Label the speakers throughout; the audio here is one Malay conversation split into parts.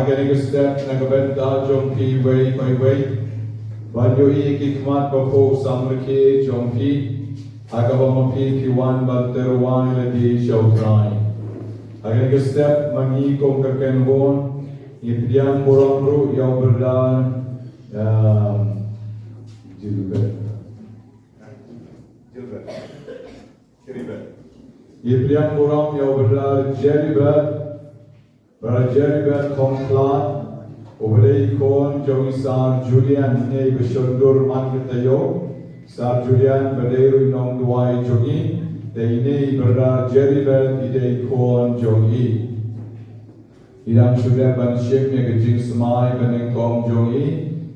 Speaker 1: Again, you step nakabenta jong pi way by way. Ban yo ikikmat ko samrike jong pi. Agawang pi piwan balteruan la di showtime. Again, you step mangi kong kakenwon. Ipiang murang ru yaw berdan. Gilbert. Ipiang murang yaw berdan Gilbert. Berjaya kongklat, ubedai kon jong Sar Julian ni bersyukur man ketayo, Sar Julian berderu nong duai jongi, ini berjaya idai kon jongi. Idam sudah bansyemnya kejing semai Banyngkong jongi,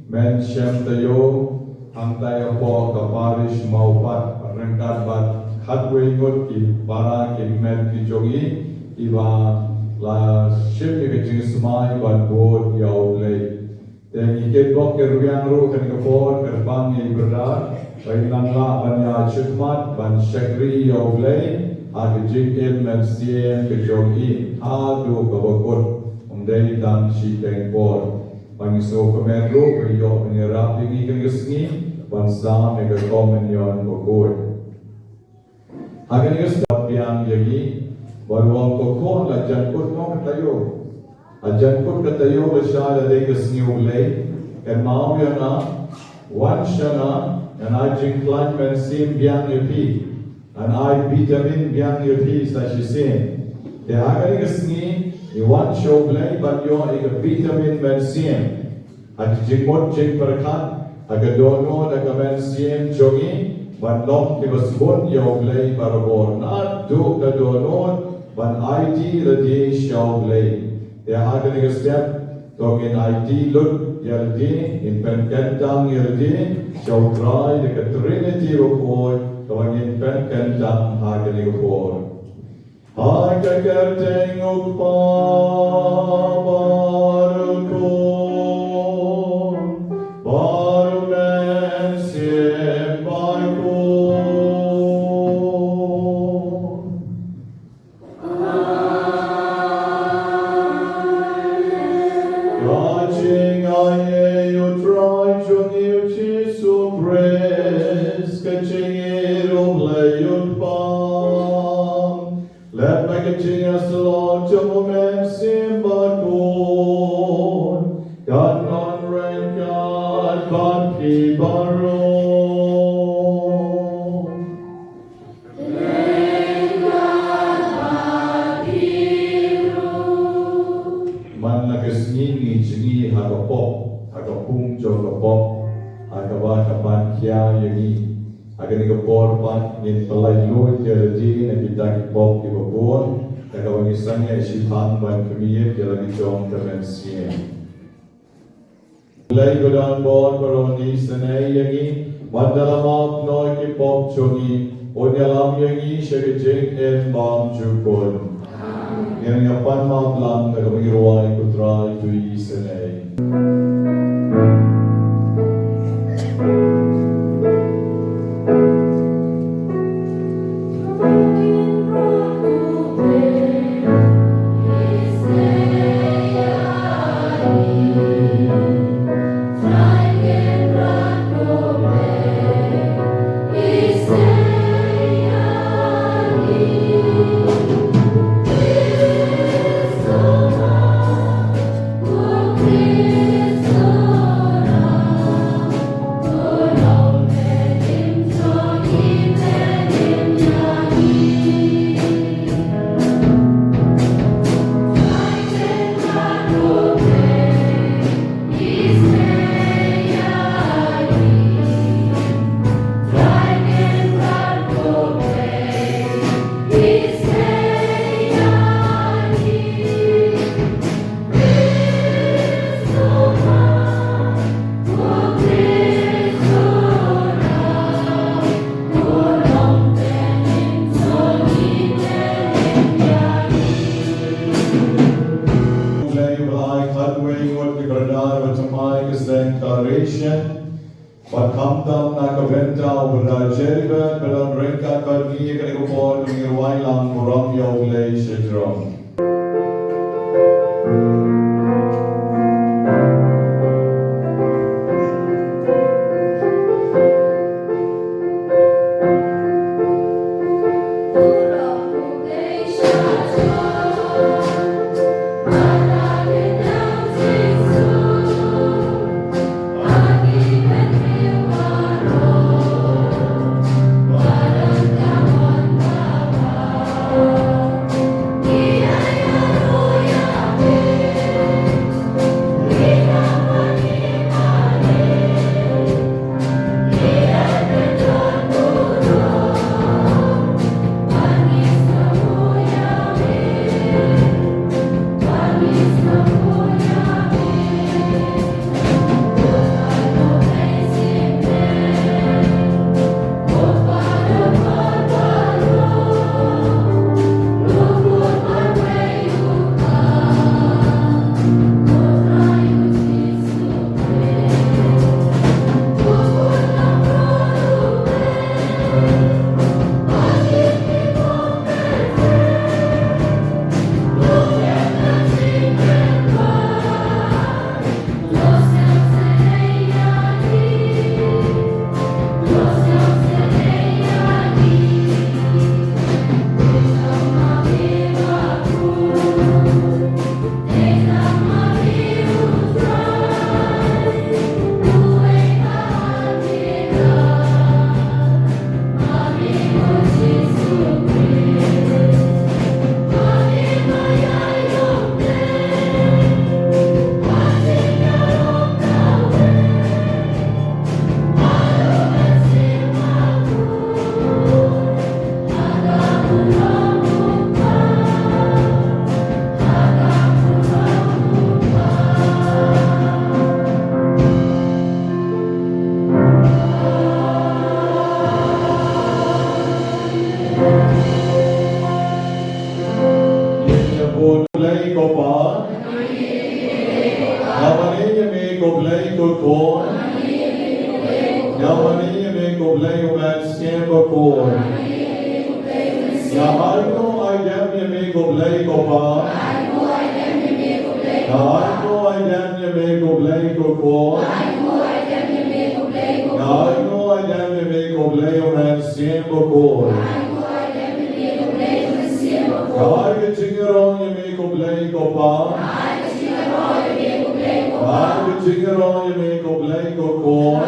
Speaker 1: men syem tayo, hantai apa kaparish maupat, rengkat bat hadwe ikut ibara kimet ki jongi, iba la ship ke jing smai ban board yaw lei then you get bok ke ruang ru kan ke por ke bang ni berda bai lang la ban ya chutmat ban shakri yaw lei a ke jing em men sien ke jong i a do ke bokot dei dan shi teng por ban so ke men ru ke yo ni rap ni ke ngi ban sa me ke komen yon bokot agen ke stop yang yagi Balwang kokon la jankut mo katayo. A jankut katayo la siya la day kasngi ulay. Kan maam yan na, wan siya na, and I drink climb and sim biyang yupi. And I vitamin biyang yupi sa shisin. Kaya agad kasngi, i wan siya ulay, but yun ay vitamin men sim. At jingmot jing parakat, agad dono na kamen sim jongi, banlong kibasbon yaw ulay parabor. Na do ka dono, Ban IT lagi show lay. Dia ada ni step. Togin IT look yaldi in pen kentang yaldi show try dekat Trinity report. Togin pen kentang ada ni report. Hai kekerteng ukpa baruku baru mensim baruku. Agar ni kepor pan ni pelai lo jadi nak kita kipop di babon, kalau misalnya isipan ban kemiye dia lagi jom termensia. Pelai badan bon beroni senai yangi, mandala mak noi kipop jongi, onyalam yangi syekejeng en bam jukon. Yang yapan mak lang kalau mengiruai putra itu senai. Pagkamdam na kabenta o berjeribat dalam rengkat bagi yang kepon mengiruai lang orang yang mulai sedrom. ko pa. Namani me ko play ko kon. Namani me ko play ko man siemba kon. Namarko aydem me ko play ko pa. Namarko aydem me ko play ko kon. Namarko aydem me ko play ko man siemba kon. Namarko chingero me ko play ko pa. Namarko chingero me ko play ko kon.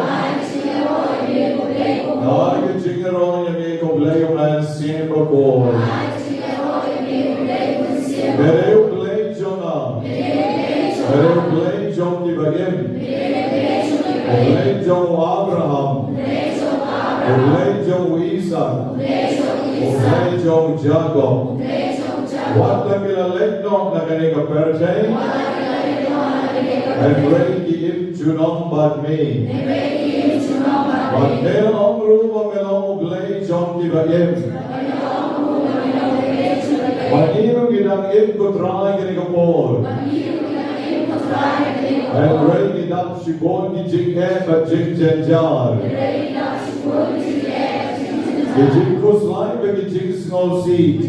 Speaker 1: Namarko chingero me ko play ko man siemba kon. Mere play jona. Mere play jon ki bagim. Play jon Abraham. Play jon Isaac. Play jon Jacob. What the kilalekno na kanika pertay? And bring the im junong but me. But melong rumo melong play jon ki bagim. Manino gidang im kutray kanika por. And bring it up shibon ki jinghe but jing janjar. Ki jing kuslay ba ki jing small seed.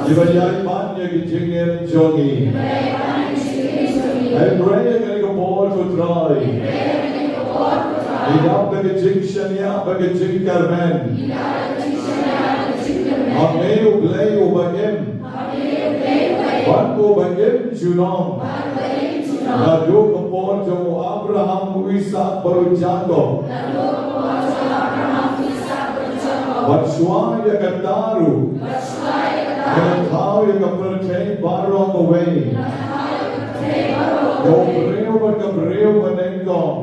Speaker 1: Ibayay manya ki jing em jongi. And bring it kanika por kutray. Idap ba ki jing shanya ba ki jing karmen. Ameu play ubagim. One ubagim junong. Haduh kepon jomu Abraham, Isaac, baru Jacob. Batshwa ya kataru. Kau ya kapertay baru on the way. Yo breo Banyngkong.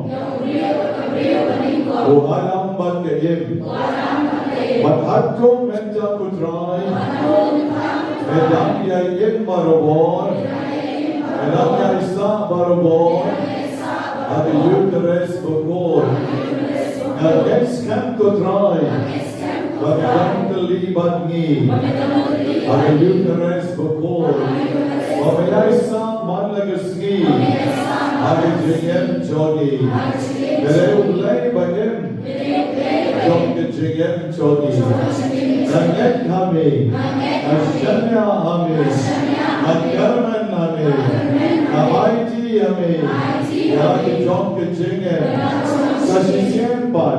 Speaker 1: O alam bat keim. Bat haduh menta kutray. Medang ya im barobor. Medang ya isa barobor. Adi Eucharist bakor. Nagets kan kutray. Bagam kali badngi. Adi Eucharist bakor. Mamaya isa man lagasngi. Adi jingem jodi. Mereu play bagim. Jom ke jingem jodi. Nagek kami. Ashanya kami. Nagkarman kami. Namaiti kami. Yaki jom ke jingem. Sashisyempan.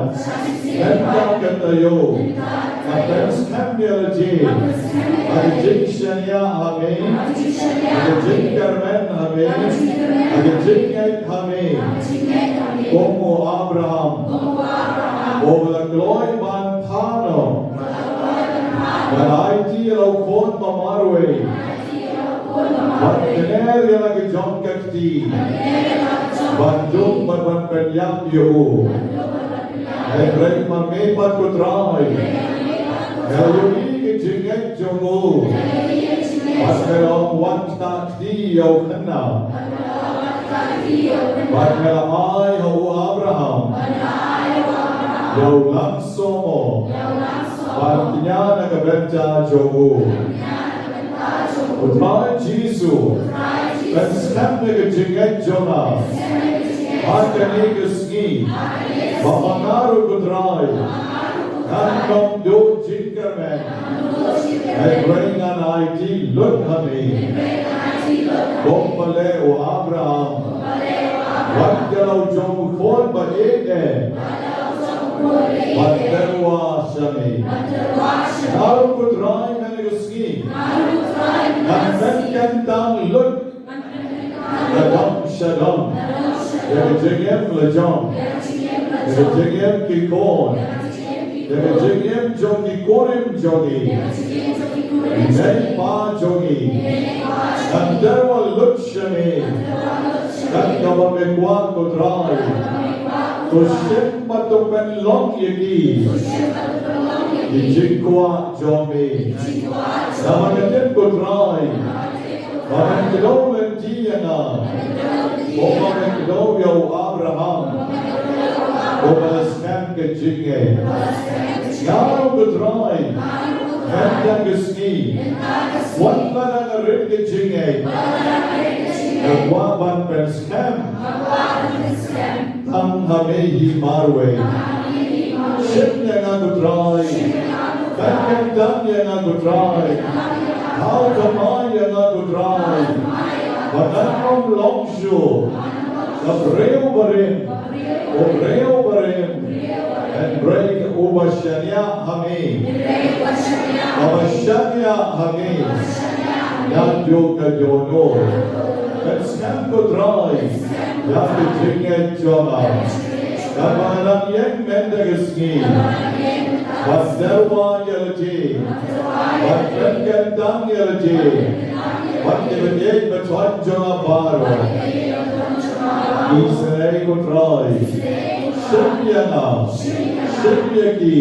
Speaker 1: Nenta katayo. Kapens kambialaji. Adi jing shanya kami. Adi jing karmen kami. Adi jingek kami. Komo Abraham. Over glory man pano. Malaiti lau kon mamarwe. Bat kener lagi John Kakti. Bandung ban penyak yo. Ebrek mamepat kutray. Eluni kijingek jomu. Bat kelong wan takti yo kena. Bat kelai ho Abraham. Yo langsomo. Batnya nagabenta jomu. Utray Jisu. Benskam nagajingek jona. Hakani keski. Mamanaru kutray. Kankom do jinkermen. Bring an IT look honey. Bombale o Abraham. Wadgalaw jom kon ba ede. Wadgarwa shami. Naru kutray nagaski. Nansan kentang look. Ladam shadam. Jingem lajam. Jingem kikon. Jingem jogi korim jogi. Nei pa jogi. Nandarwa look shami. Nangawa mekwa kutray. Tushim patupen long yaki. Jingkwa jomi. Namagatim kutray. Mamengklo mentiyana. Mamengklo yo Abraham. Mamengklo ke jinge. Naru kutray. Mendagesni. Wan barang ringgit jingay. Nagwaban penskem. Tang hamehi marwe. Shimnya nga gutray. Bakyndai nga gutray. How kamaya nga gutray. Banyngkong longshu. Nabreo barim. Obreo barim. And break ubashanya hami. Abashanya hami. Yadyo kadyono. Penskem gutray. Yadyo jingay jona. Kamalang yang mendagesni. Baderwa yalji. Bakyndai yalji. Bakyndai betwan jona baro. Israel gutray. Shimyana. Shimyaki.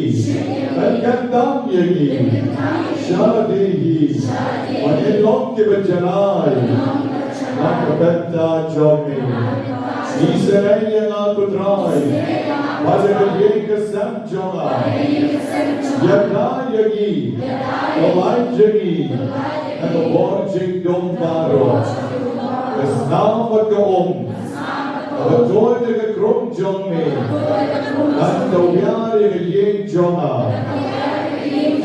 Speaker 1: Bakyndai yaki. Shadihi. Mawñianglah ke bejanai. Nakabenta jomi. Israel yang gutray. Baderwa kesam jona. Yada yagi. Olay jagi. And the Lord jingdom baro. Kesnam magkaom. Adoy na krom jomi. And the yari yeng jona.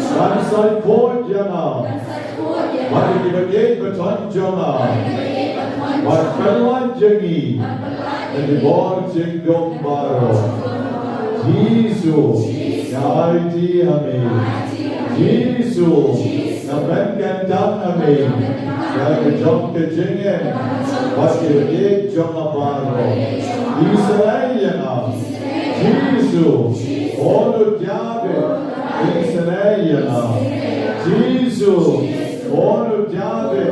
Speaker 1: Sansay port yana. Baderwa beton jona. Baderwa jagi. And the Lord jingdom baro. Jesus, Yahweh Amen. Jesus, Nobena Amen. Yahweh Jom Kejingen, Bakyndai Jom Aparo. Israel, Jesus, Olu Jabe, Israel, Jesus, Olu Jabe,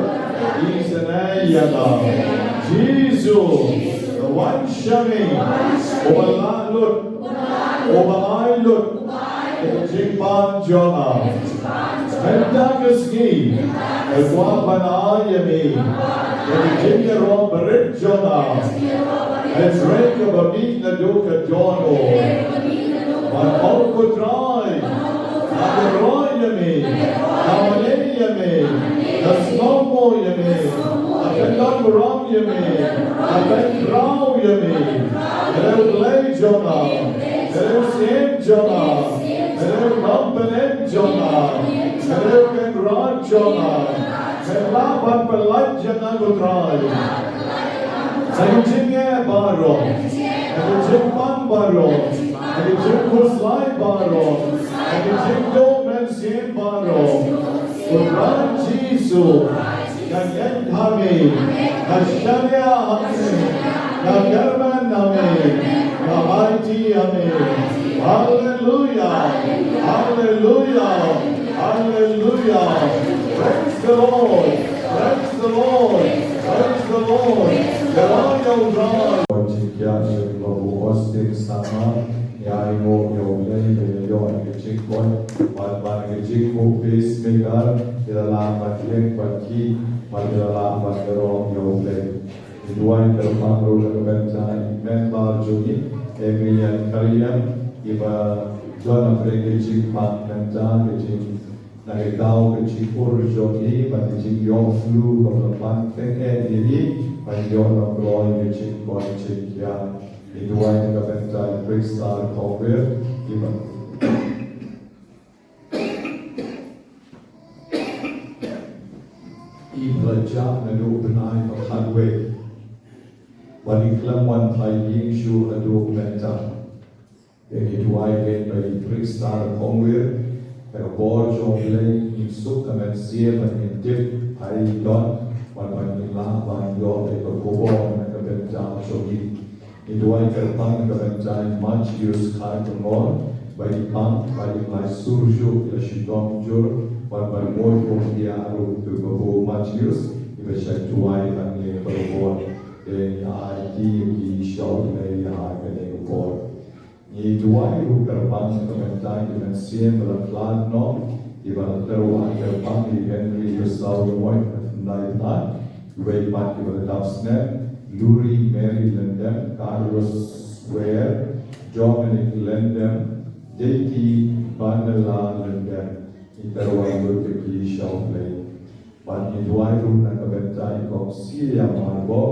Speaker 1: Israel, Jesus, the one Shami, Obalanut. Obailut, Jingban Jona, Mendagesni, Nagwabanayami, Jingero Barit Jona, and Drake of a meat Naduka Jono, Manokutrai, Nagaroyami, Namaneyami, Nasnomo Yami, Nakandaram Yami, Nakandraw Yami, Nakandraw Jona. Hello, Sam Jona. Hello, Nobena Jona. Hello, Kenran Jona. Hello, Pampalat Jana Gutray. Hello, Jingye Baro. Hello, Jingpan Baro. Hello, Jingkuslai Baro. Hello, Jingdo Mensin Baro. Gutray Jisu. Kanyen Hami. Kashanya Hami. Nagarman Hami. Almighty Amen. Hallelujah. Hallelujah. Hallelujah. Praise the Lord. Praise the Lord. Praise the Lord. Hallelujah. Jikya babu hosting sama yaimo yolei yo jikon ban jikku peacemaker dalam bagian bagi dalam bagero yolei. Duai terpangru kebencana member juni emian kalian iba John Afrika Jipang kencang kecil nakitau kecil urjoki kecil yong flu berlepan tenge diri panjang nongkrong kecil boy ya duai kebencana kristal cover iba iblajar Nobena haduh Banyngkong one Thai Ying Shu Adu Menta. Ini dua event bagi Kristal Kongwir. Pada bor jonglei in suk amen siap amen tip hari don. Mawñianglah Banyngkong eko kubor mereka benta shogi. Ini dua kertang kebencana much use kai pengor bagi pang bagi mai surju ya Shillong jur. Bagi moi dia aru tu babu much use. Iba syak dua yang ni berbor. Yang di show dari yang ada board. Ini dua itu gerbang kementerian dengan siam berpelan no, di bawah teruan gerbang di Henry Besar Moy Naiklah, Wayman di bawah Dubsnet, Luri Mary Lendem, Carlos Ware, Dominic Lendem, Deki Banyngklah Lendem. iterwan lu ki shau play ban ni duai ru na ka bentai ko sia marbo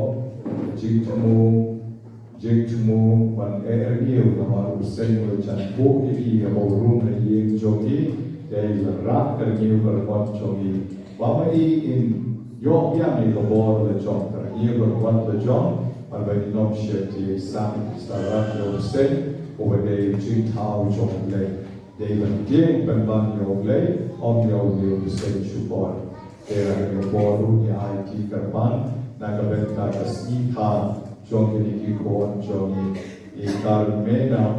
Speaker 1: jingtumu ban ergiu na maru senyo chan po ki abo rum na yeng jogi dei la rak ergiu karpon jogi wamai in yok yang ni labor le jong ergiu karpon le jong ban bai nom sheti sam starat lo sen over dei jingtau jong le dei ban geng ban yo le om yo le sen chupor era yo boru ya IT karpan na ka benta kasi kha jong ni ki kon jong ni Nobena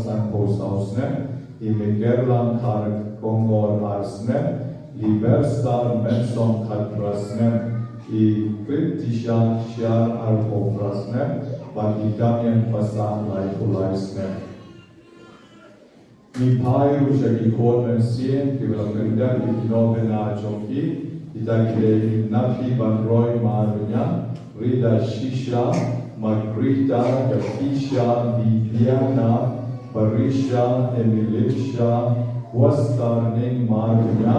Speaker 1: San Post House ne Megerlang Kar Kongor Ars ne Liberstar Mensong Katras ne Kritishan Shar Arpofras ne Ban Damian Pasan Lai Ulais ne Pai Rushaki Kormen Sien Kivelakenda Nobena Joki Itakile Nati Bandroy Marunya Rida Shisha Margrita Yakisha Viviana Barisha Emilisha Wastarning Marunya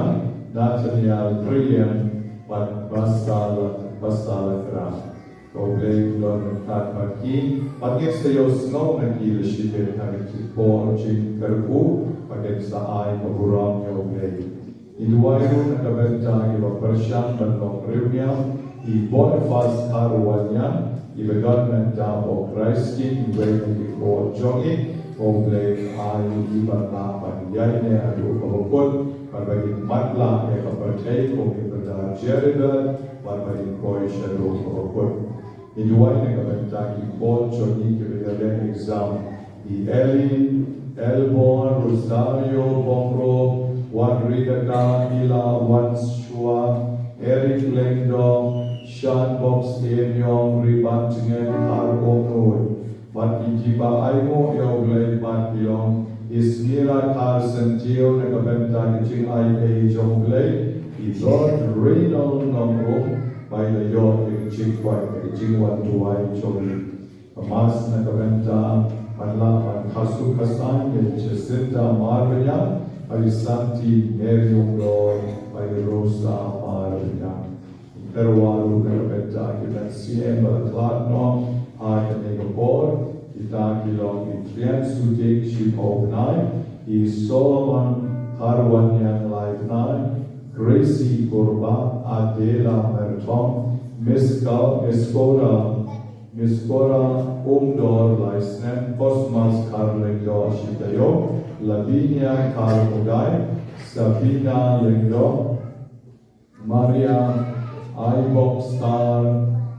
Speaker 1: Nathaniel Brian Basala Kram Oblei Lon Katmaki Against the Yosno Nagila Shibet Nagikipor Jim Karpu against the eye of Uram Oblei Iduayu Nakabenta Iwa Pershan Bandong Rivya Boniface Karuanya Government of Christin Iway Ko Jongi Oblei Ayu Ibana Banyngkong Adu Kabukut Barbagi Matla Eka Pertai Oblei Benda Jerida Barbagi Koi Shadow Kabukut Iduayu Nakabenta Ko Jongi Kibigale Exam Elin Elbon Rosario Bongro Wan Ridaka Ila Wan Shua Eric Lengdong Shan Box Enyong Ribanjingen Har Omnoy Wan Ijiba Aimo Yoglei Mat Bilong Ismira Kar Sentio Nakabenta Jing Ai Jonglei Idon Reynol Nomro by the York Jing White Jing Wan Duai Jonglei Mas Nakabenta Manla Wan Kasu Kasan Jacinta Marvanya Alisanti Merium Lord by Rosa Marvanya Terwaru Nakabenta Kitan Siem Balatlatno Arkanegapor Itakilong Itrian Sutik Shipobnai Solomon Mawñianglah Gracie Kurba Adela Merton Miskora Umdor Leisnen Cosmas Karlengdo Shitayo Lavinia Karmudai Sabina Lengdo Maria Ibok Star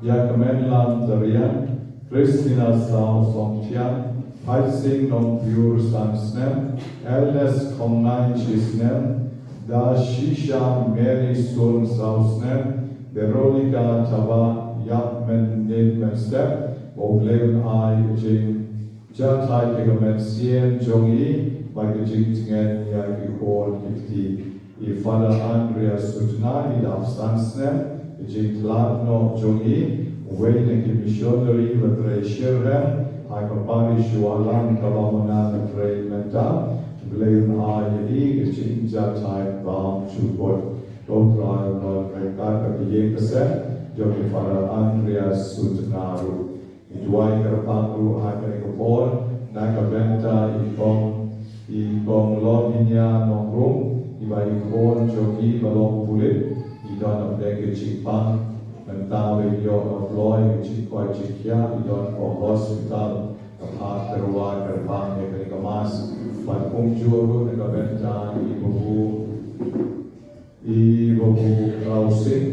Speaker 1: Yakamenlam Darian Christina Sao Songtian Paising Nong Pure Sansnem Elnes Komnai Chisnem Da Shisha Mary Sun Sausnem Veronica Tava Yakmen Nidmen Step Obleven Ai Jing Jatai Pegamen Sien Jongi Bagi Jing Tingen Yaki Hor Gifti Father Andrea Sutna Idaf Sansnem Jing Tlatno Jongi Waiting in missionary Latre Shirhem Akapari Shualan Kavamana Latre Menta Blaven Ai Jing Jatai Bam Chupot Dotrai Lord Rekaka Yekase Jogi Father Andrea Sutnaru Idwai Karpangu Hakanekapor Nakabenta Ikong Lominya Nongrum Iba Ikon Jogi Balong Pulit Idon of Denge Chipang Mentawe Yon of Loy Chikoi Chikia Idon of Hospital Kapat Terwa Karpang Nekanikamas Bat Pungjuru Nakabenta Ibobu Rausing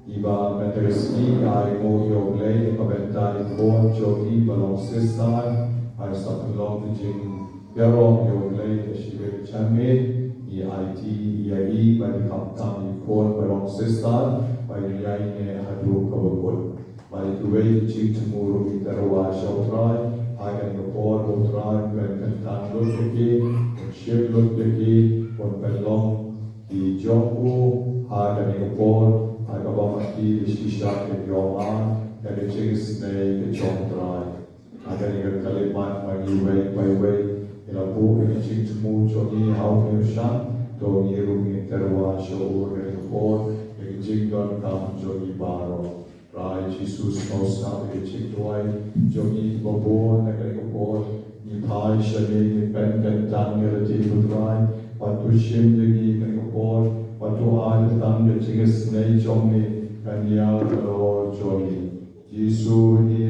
Speaker 1: Iba Metereski Aimo Yoglei Nakabenta Ikon Jogi Balong Sistan Ay Sapulong Jing Yarong Yoglei Shibe Chanmid IT IAI bagi kapten ikon barong sistan bagi IAI haduh kabukut bagi duwe cik cemuru interwa syautrai akan ikon utrai berkentan lutiki ship lutiki pun pelong di jongku akan ikon akan bamaki di shisha ke yoma dari cik snei ke jongtrai akan ikon kalimat bagi way by way Ilabu ini cik cemu jogi hau miushan Jogi rungi terwa show report jingdon kam jogi baro rai Jesus osna jingdoi jogi bobo na report ni pai shane ni pen daniel ji budrai patu shim jogi report patu al tam de jinges nei jogi kanya lo jogi Jesus ni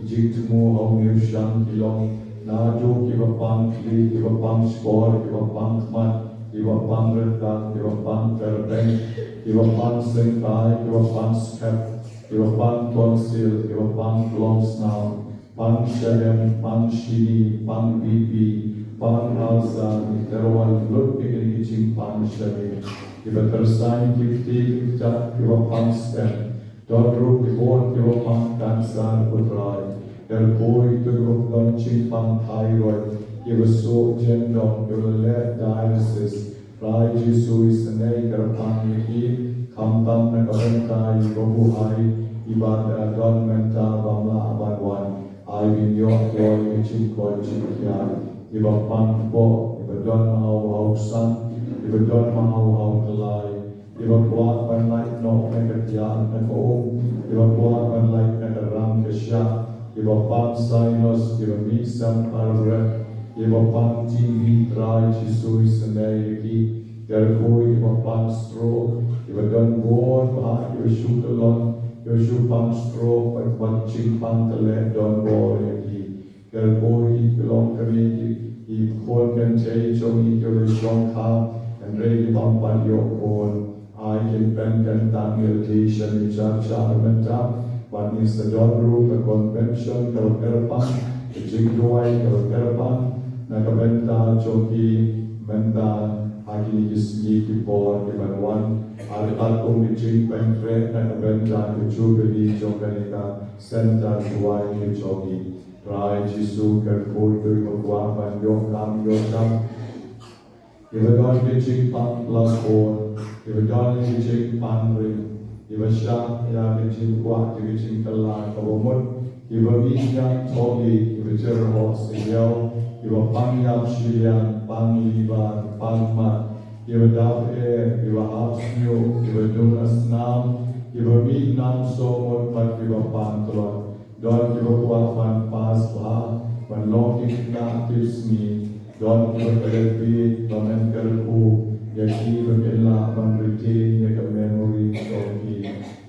Speaker 1: jingtmu hong yu shang Shillong na jo ki bapang kli ki bapang score ki bapang mat Iwa pang rendang, iwa pang terbeng, iwa pang sengkai, iwa pang skep, iwa pang tonsil, iwa pang long snout, pang shadem, pang shini, pang bibi, pang alsa, iterwan lut pikir kicing pang shadem, iwa tersain kipti, kipcat, iwa pang skep, dodru kibon, iwa pang kansar putrai, terpoi turuk launching pang thyroid, iwa so jendong, iwa let dialysis, Rai Jesus senai kerapang yaki kampang na kabentai robuhai ibadah don menta bamla abadwan ai binyok loy chin koi chin kia ibapang po ibadon mau san ibadon mau kelai ibakuat ban like no megatian na ko ibakuat ban like na ram kesya ibapang sinus ibamisam arbre ibapang TV Rai Jesus senai yaki Terkoi ibapang stroke ibadon bon bah ibashukalon ibashupang stroke at chingpang tele don bo yaki terkoi belong kami ipon kan chay chong ikyo shong ka and ready bampan yokon I can pen kan tangil tation cha menta but is the don rule the convention kerapang jingduai kerapang nakabenta choki menta Agi isgi kipor kibanwan Al-Atum Ijing Pengkret dan Benda Kecubili Jongkanika Senta Tuai Kijogi Rai Jisu Kerpul Tui Mekwapan Yokam Yokam Ibadon Kijing Pang Lakon Ibadon Kijing Pang Ring Ibasyak Ya Kijing Kwak Kijing Telah Kabumut Ibaminya Togi Ibajer Hos Iyau Iwa pangyam shiliang, pangliban, pangmat, iwa daf iwa hapsnyo, iwa dunas nam, iwa midnam somot, pat iwa pantlon, don iwa kuafan paspa, pan lokik na tismi, don iwa kalebit, pamen kalku, yaki iwa kela panriti, yaka memory soki,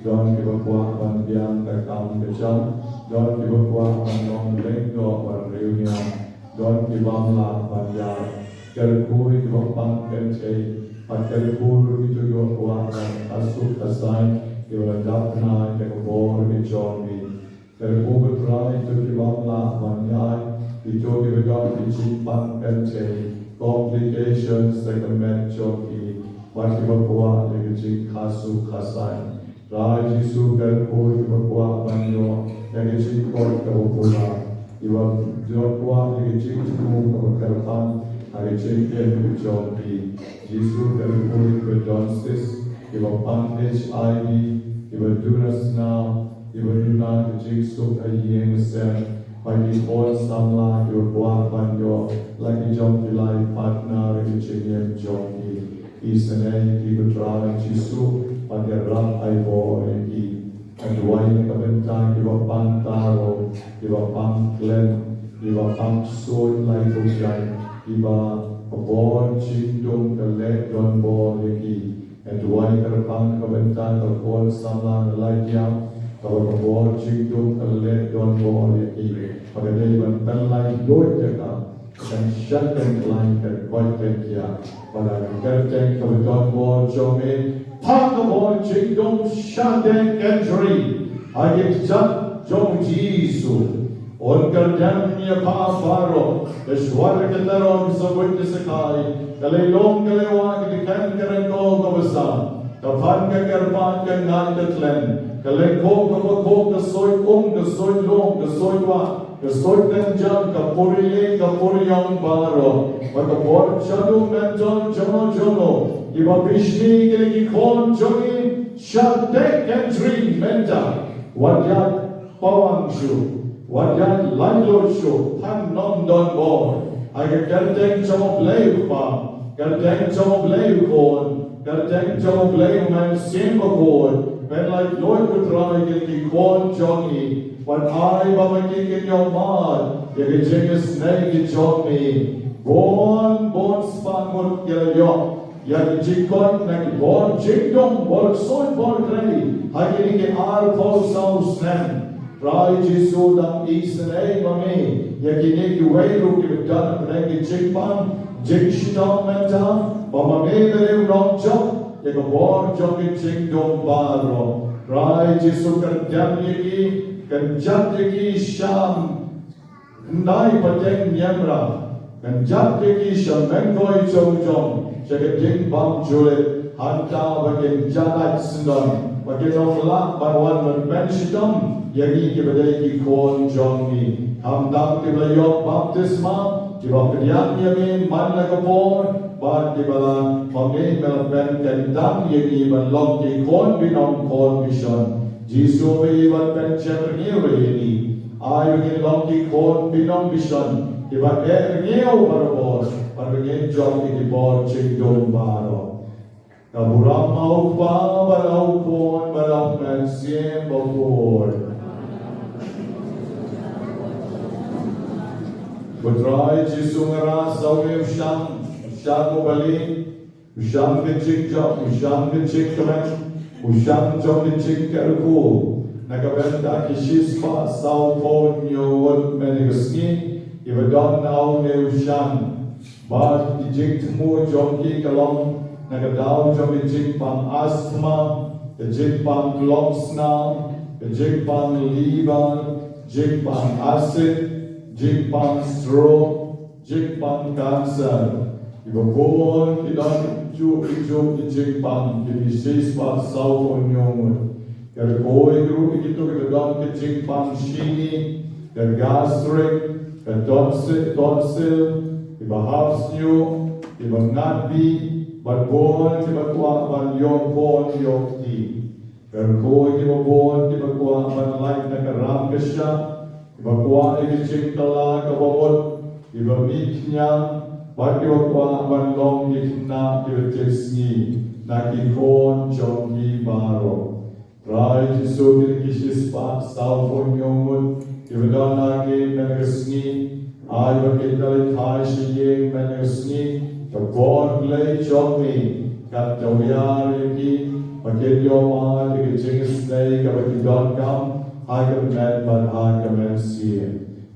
Speaker 1: don iwa kuafan biang kakam kecam, don iwa kuafan long lenggo, pan reunion, Don kibamla panjang, kerkui kibang kencai, kerkui itu yo kuakan asuk asai, kibaladapna kekebor kijomi, kerkui berai itu kibamla panjang, itu kibadon kicipang kencai, complications segment joki, wakibakua kicip kasuk kasai, rai jisu kerkui kibakua panyo, kicip kor kebupula. Iwa jokwa kecil cuma kerpan hari cengkel kejoki Yesus dari kulit kedonsis Iwa pan HIV Iwa dunas now Iwa duna kecil suk ayeng sen Pagi pon samla Iwa buah panjo lagi joki lai partner kecil yang joki Isenai Iwa trai Yesus pada ram aibo eki Aduai kabentang iwa pang taro, iwa pang klen, iwa pang soy lai tujai, iwa kabon cindung kelek don bo leki. Aduai kabentang kabon samlang lai jam, kabon cindung kelek don bo leki. Pada day ban pelai doi jaka, dan syakkan lain kerkoi kerkia. Pada kerteng kabon bo jomi. Pakabon cingdong syadeng kendri Agik jat jong jisu On kerdamnya paafaro Kesuara ketarong sabut disekai Kalilong kalewa kedikan kerengkong kebesar Kapan kekerpan kengan ketlen Kalengkong kebekong kesoy kesoy long kesoy wa Kesoy tenjang kapuriling kapuriang baro Makapor syadung dan jono Iba bishni kili kon jongi shadek entry menta Wadyat pawang shu Wadyat lailo shu Tan non don boy Aga kerteng chamo play pa กันแดงจงเลี้ยวโคนกันแดงจงเลี้ยวมันเสียงโคนเป็นไรลอยกุตรายกินกี่คนจงอีวันไอ้บางกินยอมมาอยากจะเจอสเนกิจงมีบนสปานหมดเกลียวอยากจะจิกคนนักบอลจิกดงบอลซอยบอลใครให้กินกี่อาร์พอลสาวสแนมรายจิสูดังอีสเนย์มามีอยากกินกี่เวรูกิบดันเป็นกี่จิกปันจิกชิดองแมนจังบางมีเรื่องน้องจับอยากบอลจงกิจิกดงบาร์โรรายจิสูกันจับกันจับกี่ชามได้ประเด็นยังรากันจับกี่ชามแมงกอยจงจะกันยิงบังจุเลหันตาบังกินจัดสินดอนบังกินน้องละบังวันมันเป็นชิดอมยังงี้ที่ประเดี๋ยวกี่คนจงมีทำดังที่ประโยคบัพติศมาที่บอกกันยังมีมันและก็พอนบาดที่บลาพอมีเมลเป็นกันดังยังงี้มันลองกี่คนพี่น้องคนพิชนจีสูไปวันเป็นเจ้าเงี้ยวเลยนี่อายุกินลองกี่คนพี่น้องพิชนที่วันเงี้ยวมาระบอดมันเป็นเงี้ยจอมที่บอลจิงโดนบาร์กับบุรัมเอาฟ้าบาเอาโคนบาเอาแมนเซียมบอลบุตรายจิสุงราสาวเอวชังโมบาลีชังกิจิกจอมชังกิจิกเทมันชังจอมกิจิกเกลคูนักเป็นตาคิชิสปาสาวโฟนโยดเมนิกสกีอีวดอนเอาเนวชังบาดกิจิกทมูจอมกิกลองนักดาวจอมกิจิกปังอัสมากิจิกปังลองสนากิจิกปังลีบานกิจิกปังอาซิดJipang stroke, Jipang cancer. Iba bon, idan ju Jipang, jadi siswa sau onyong. Dari koi guru itu kita dam ke Jipang shini, dari gastric, ke tonsil, iba hapsnyo, iba ngati, bon, iba kuat ban yong bon yong ti. Dari koi iba bon, iba kuat ban lain nak ram kesya. Bakwa ini cingkala kebobot, iba miknya, bagi bakwa bandong ikna kirjesni, nakikon jongki baro. Rai jisu kirkishis pa salfon yongun, iba donagi menegesni, ay bakitali thai shiyeng menegesni, kabon lay jongmi, kat jawyar yaki, bakit yoma kirkishis nay kabakidon kam, Hagamet ban hagamet siya.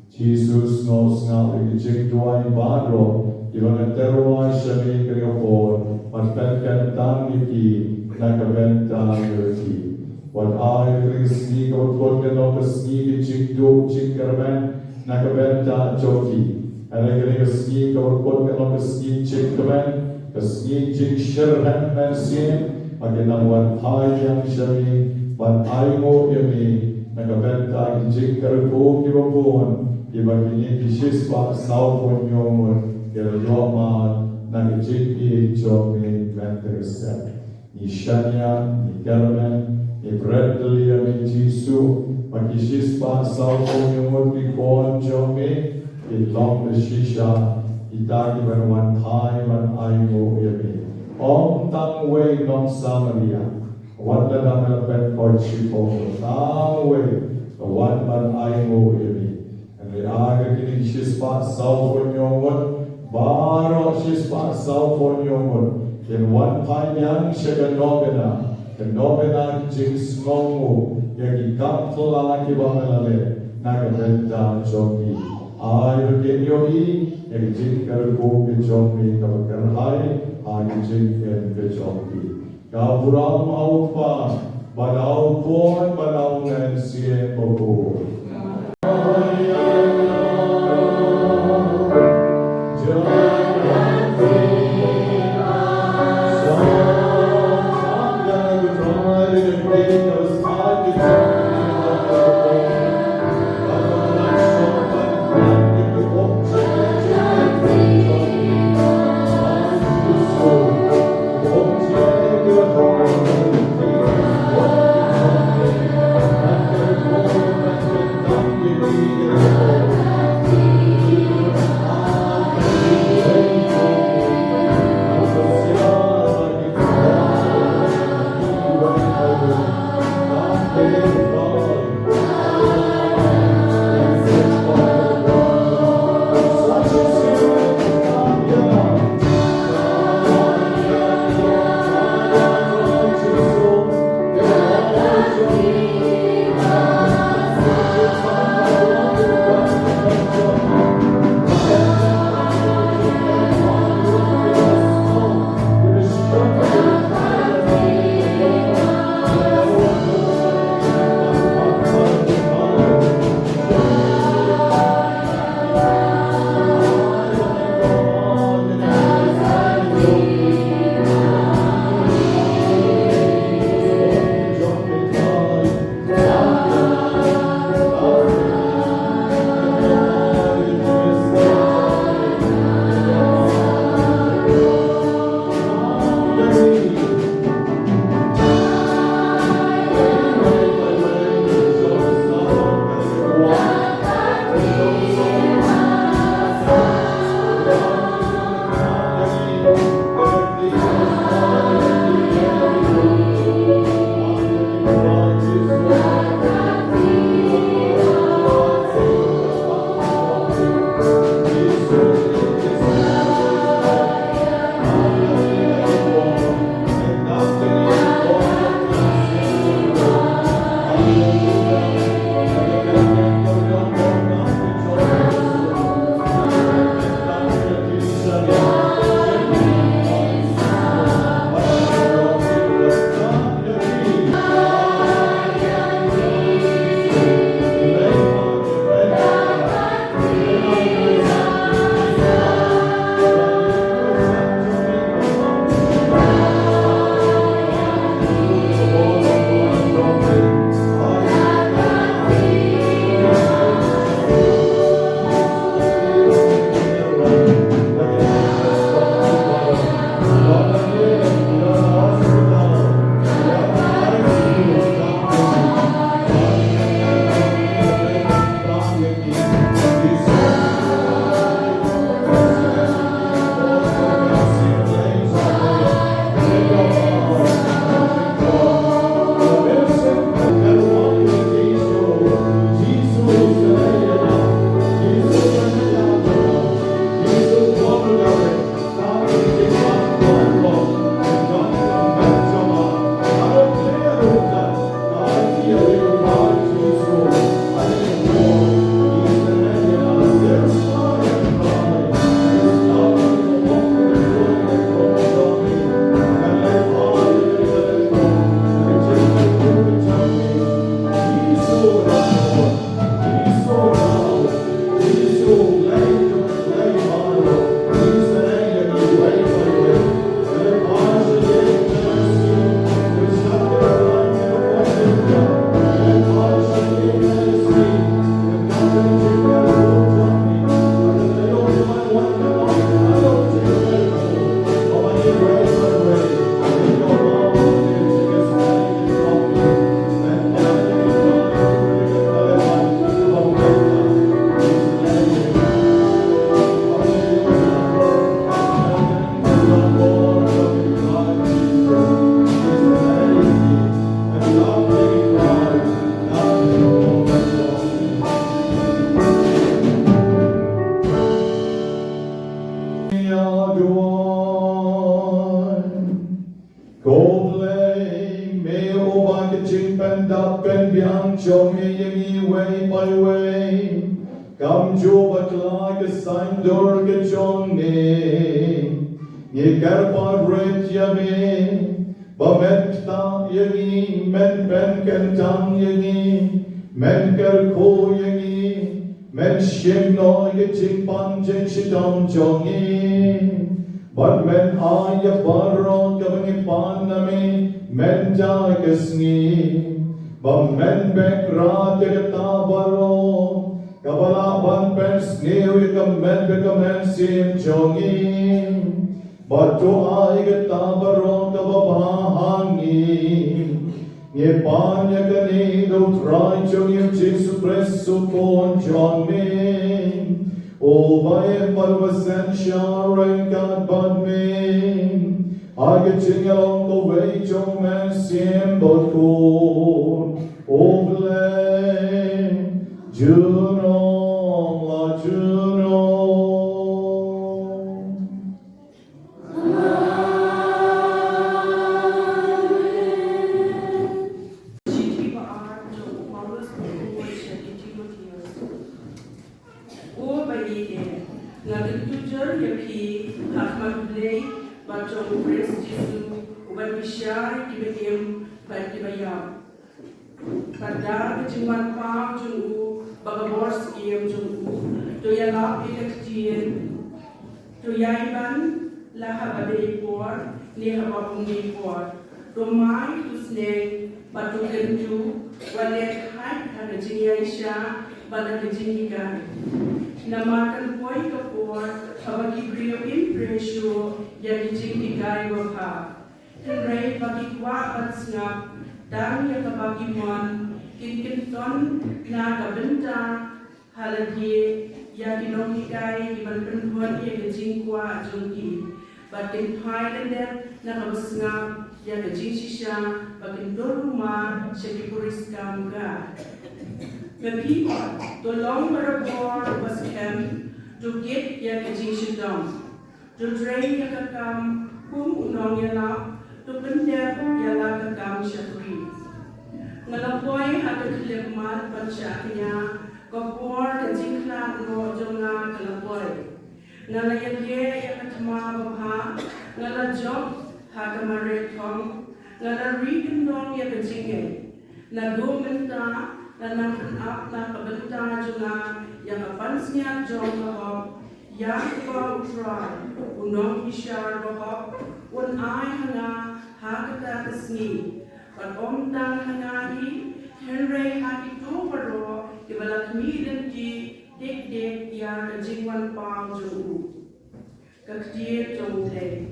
Speaker 1: Jesus knows nga ikijik duay badro, iban ang teruay siya may kriopon, matpagkantang iki, nakabentang yaki. Wat ay kristi kawagkot ka no kasni ikijik du, ikijik karamen, nakabentang joki. Alay ka kasni kawagkot ka no kasni ikijik karamen, kasni ikijik shirhan men siya, maginawat hayang siya may, ban ay mo yami, Nakabenta kijik karko kibabon, kibagini kishispa saupon yomon, kirayoman, nakijik jomi venteresep. Ni Shanya, ni Carmen, ni Bradley, ni Jisu, makishispa saupon yomon bikon jomi, itlong the shisha, itaki ban one time an aimo yami. Om tang way non Samaria. One that I'm going to bet for Chipo, the one man I know you. And the Aga getting Shispa South on your one, Baro Shispa South on your one. In one time, young Shaka Nobena, the Nobena Jings Momu, Yaki Kaptula Kibamelale, Nakabenta Jogi. I will get your E, and Jinkar go with Jogi, Kabakarhai, I Jink and Jogi. Kaburam aupa, badau pon, badau nensien bobo. Banyngkong way by way. Come jo baklage sein dorge jonne. Ye garba red yame. Bamekta yagi men ben kentan yagi. Men ker ko yagi. Men shimno yaching panjeng shidam jongi. But men aya barro gavani panami. Men jagasni. Men bekra tegata baro. Kabala ban pen snew men bekamen sim jongi. But to I get tabaro kababahangi. Ye panya kani do try jongi jisu presu pon jongi. O by palvasen sharing God but me. I get ching along the way, Joe man, sim but cool. O blame, Juno, la Juno.
Speaker 2: People are Betul ya pi hakmat blay bacong pres Yesu ubat bisyar kibetim bat kibayam. Kadar kejuman pam jung bagabors iem jung to ya lap ikat jien to yaiban lahabade por lehababungi por to mai to snake batu kentu walet hai kana jinyaisha bala kejingikan namakan poi kapor abagi brio impresio ya kejingikai wapha henrei bagi kwa batsngap dan ya kabagi mon kinkin ton na kabenta haladie ya dinongikai iban penhuan ya kejingkwa jongki batin pai lender na kabasngap ya kejingsisha batin doruma syaki kamga Ngapi tolong berabor baskem to get ya kejingsidam to train ya kakam unong ya la to pendek ya la kakam syakri ngalapoy ada kelemah pancaknya kapor kejingklan no jonga kalapoy ngalayan ya katma bapa ngalajob hagamare thong ngalari kendong ya kejingay nagumenta nanang up na kabenta junga yang kapansnya jong bahop yang kau utrai unong isyar bahop un ay hanga hakata kesni pat om tang hanga hi henrei hati to paro ibalak mi dan ki dek ya kejingwan pang jung kaktie jong te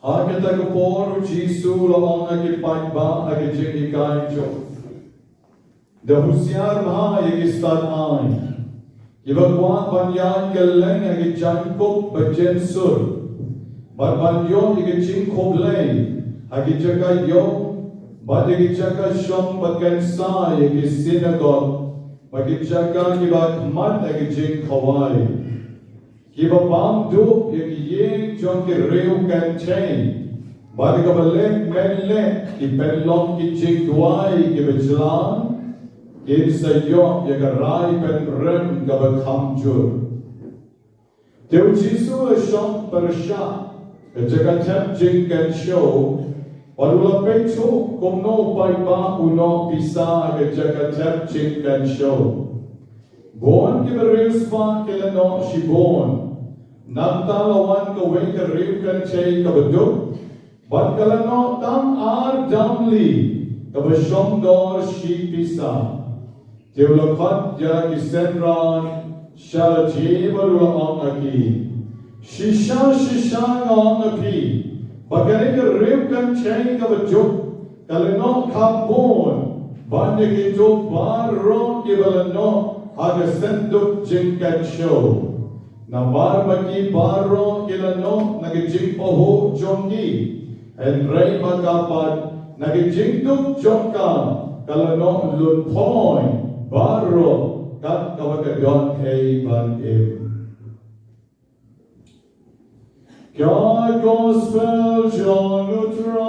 Speaker 1: Hakita kapor Jisu lamang nagipagba agijingikai jo. Dahusyar maha yagistad ay. Ibagwa banyan galeng agijangkop bajensur. Ban yom ike jing koblay. Agi jaga yom. Ban ike jaga shong bakan sa ike synagogue. Bagi jaga kiba mat ike jing kawai. Kiba bam du ike yeng jong ki reu kan chain. Bagi kabalek menle ki penlong ki jing duai ki bejalan. Kin sayok ya rai pen rem gaba kamjur. Teu Jisu shong persha jaga tem jing kan show. Walula pecho komno pai ba uno pisa jaga tem jing kan show. Bon ki bereus pa kelano si bon. Namtalawan ka weng ka riu kan chay ka beduk. Bat kalano tam ar damli ka bashong dor si pisa. Teolokot ya kisenran shalaji balula ong aki. Shisha ong api. Bagay ka riu kan chay ka beduk. Kalano kapon. Banya kito baro kibalano haga senduk jingkat show. Nabar maki baro kilano nagijing poho jongi. And ray magapad nagijing duk jongka. Kalano lunpoy. Baro kat kawagagon ay ban-im. God gospel John utray.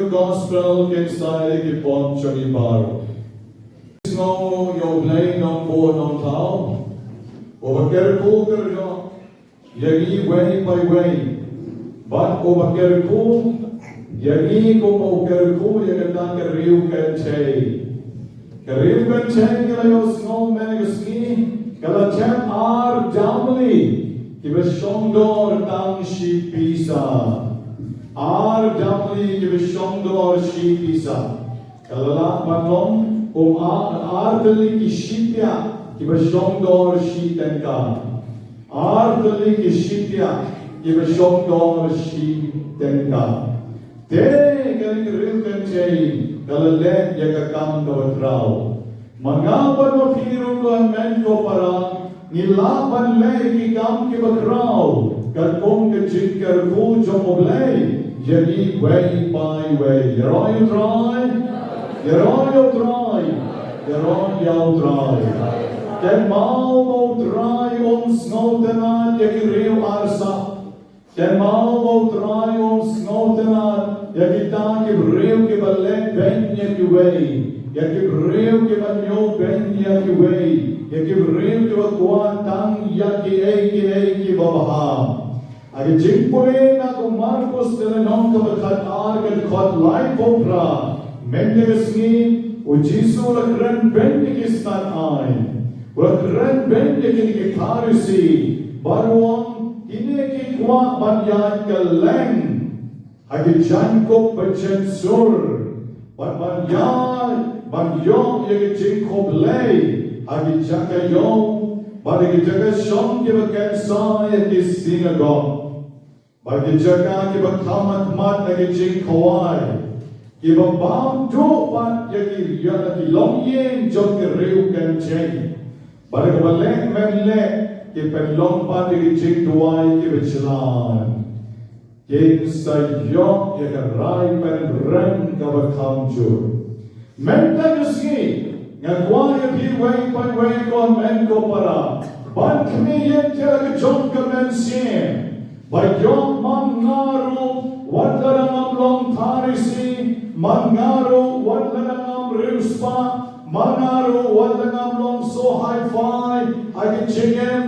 Speaker 1: Gospel ken sai ki pon choni baro. No yo play no bo no tao. Over cool yo. Yagi way by way. But over cool. Yagi ko over cool yagata ke riu ken chay. Ke riu ken chay kala yo snow magaski. Kala chan ar jamli. Ki beshongdor tang shi pisa. Ar damli ki bishongdor shi pisa. Kalala matong ar dali ki shipya ki bishongdor shi tenka. Ar dali ki shipya ki bishongdor shi tenka. Te kali riu kencei kalale yakakam dawatrao. Mangapan mo firu ko men ko para nilaban le ki kam ki bakrao. Kalkong ke jingker ku jomoblay. Jadi way by way. Yaron you try. Yaron you try. Yaron you try. Ken mau mau try snowtenat yaki riu arsa. Ken mau try snowtenat yaki ta ki riu ki balek ben yaki way. Yaki riu ki banyo ben yaki way. Yaki riu ki bakwan tang yaki eiki babaha. Agi jingpore na kung Marcos telenong kabakat argan kot lai popra. Mendegasni o Jisu lakran bendikistan ay. Lakran bendikin ikarisi. Baruang ineki kwa banyan kaleng. Agi jankop bachensur. Banyong yagi jingkop lay. Agi jakayong. Bagi jaga shong kibakan sa yagi synagogue. Bagi jaga kiba kamat mat lagi jing kawai. Kiba bam do pat yagi long yen jong ki riu kan jeng. Bagi baleng menle kiba long pat yagi jing duai kiba jalan. Yen sayok yaga rai pen ren kaba kamjur. Menta yuski ngagwa yagi way pan way kon men ko para. Ban kami yen tiyaga jong ka men sien. Bayong mangaro wadla ng long tarisi, mangaro wadla ng riuspa, mangaro wadla ng long so hi-fi, agin chingem,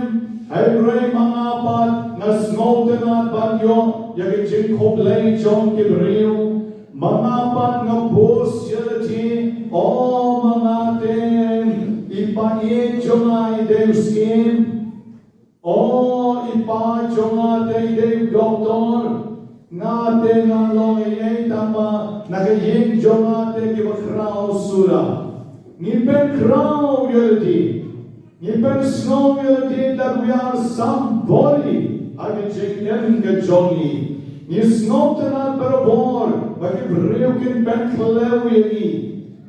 Speaker 1: Hebre mga pat na snowden at banyo, yagin ching koblay chong kibriyo, mga pat nga bus yalati, o mga ten, ipain chong ay deuskin, o ipacho nga day doktor nga te nga long ay tama nagaying jo nga te kibakraw sura nipen kraw yaldi nipen snow yaldi that we are somebody agi chingen ka jongi ni snow te na parabor bagi breukin pen klew yagi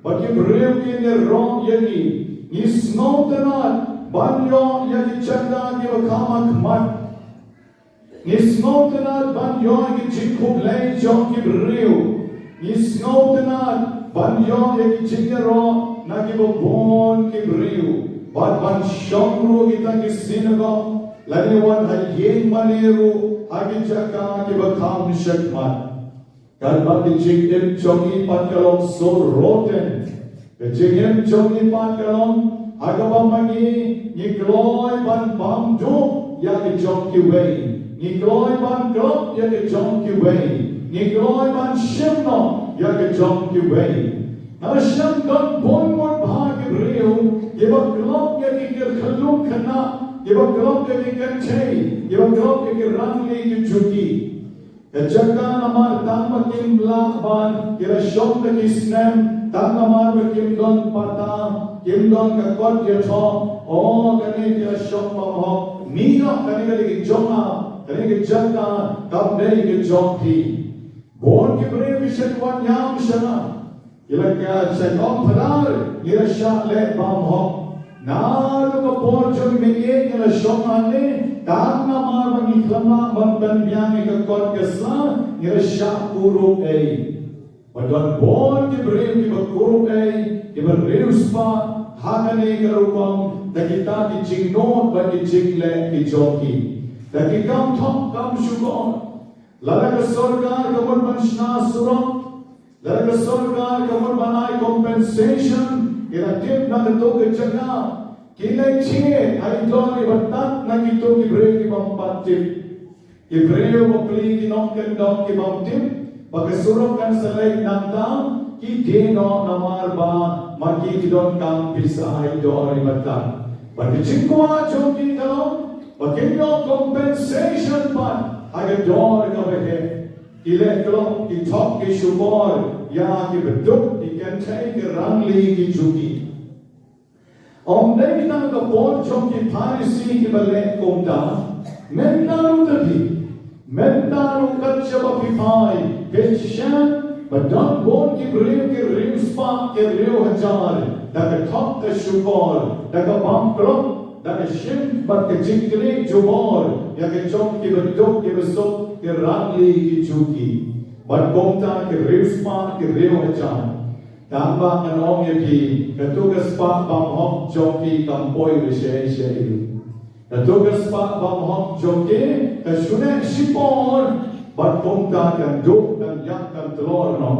Speaker 1: bagi beriu kini rong yagi, ni snow tenat, banyo yagi canda ki bakama kemat, ni snow tenat banyo yagi cikuk lay jong ki beriu, ni snow tenat banyo yagi cikero nagi babon ki beriu, ban syongru kita ki sinagogue, laniwan hayeng maniru agi jaka ki bakam syakmat. Kan bagi jingim jongi pat kalong so roten, ke jingim jongi pat kalong agama magi ni kloy ban bam jo ya ke jong ki wei, ni kloy ban klop ya ke jong ki wei, ni kloy ban shimno ya ke jong ki wei. Na sham kan bon mon bha ke reu, ye ba klop ya ke khalum khana, ye ba klop ya ke chei, ye ba klop ya ke rang le ki juki. Kejagaan amar tang makim lakban kira syok ke kisnem tang amar makim don pata kim don ke kot ke chok oh kani kira syok mamhok mino kani kali ke jonga kani ke jaga kam dei ke jokti bon ke bre vishet wan yam shana kira ke chekom phadar kira syak le mamhok nalu ke por jong mege kira syok ane tang amar bagi kelama bangkan biang ke kot ke sla ngira syak kuruk padon bon ke beri ke kuruk ke beri uspa hagane ke rupam kita di jingnot bagi jingle ke joki taki kam thok kam syukon lala ke sorgar ke mon banshna surok lala ke sorgar ke mon banai compensation ira tip na to ke jaga Kilai cine, hari tuan ibadat nagi tu kibreu ki bampatip, kibreu bapli ki nongken dong ki bampatip, bagai suruhkan selai nangtang ki deno namar ba maki ki don kang pisai dong ibadat. Bagi cikwa joki kalong, bagi no compensation pan, hari dong kabehe, kilai kalong ki top ki syukur, ya ki beduk ki kentai ki rangli ki juki. Om dei kita ke bon jom ki parisi ki balek komda mentaru tadi mentaru kacha bapipai peshan badon bon ki brew ki rimspa ki rew hajar daga top ke shukor daga bamkrok daga shim bat ke jingkle jubor ya ke jom ki bedok ki besok ki rangli ki chuki bat komda ki rimspa ki rew hajar Tamba kanong yaki katugas pa bamhok joki kampoy rishay shay. Katugas pa bamhok joki kasunek sipor bat pungta kan duk kan yak kan telor no.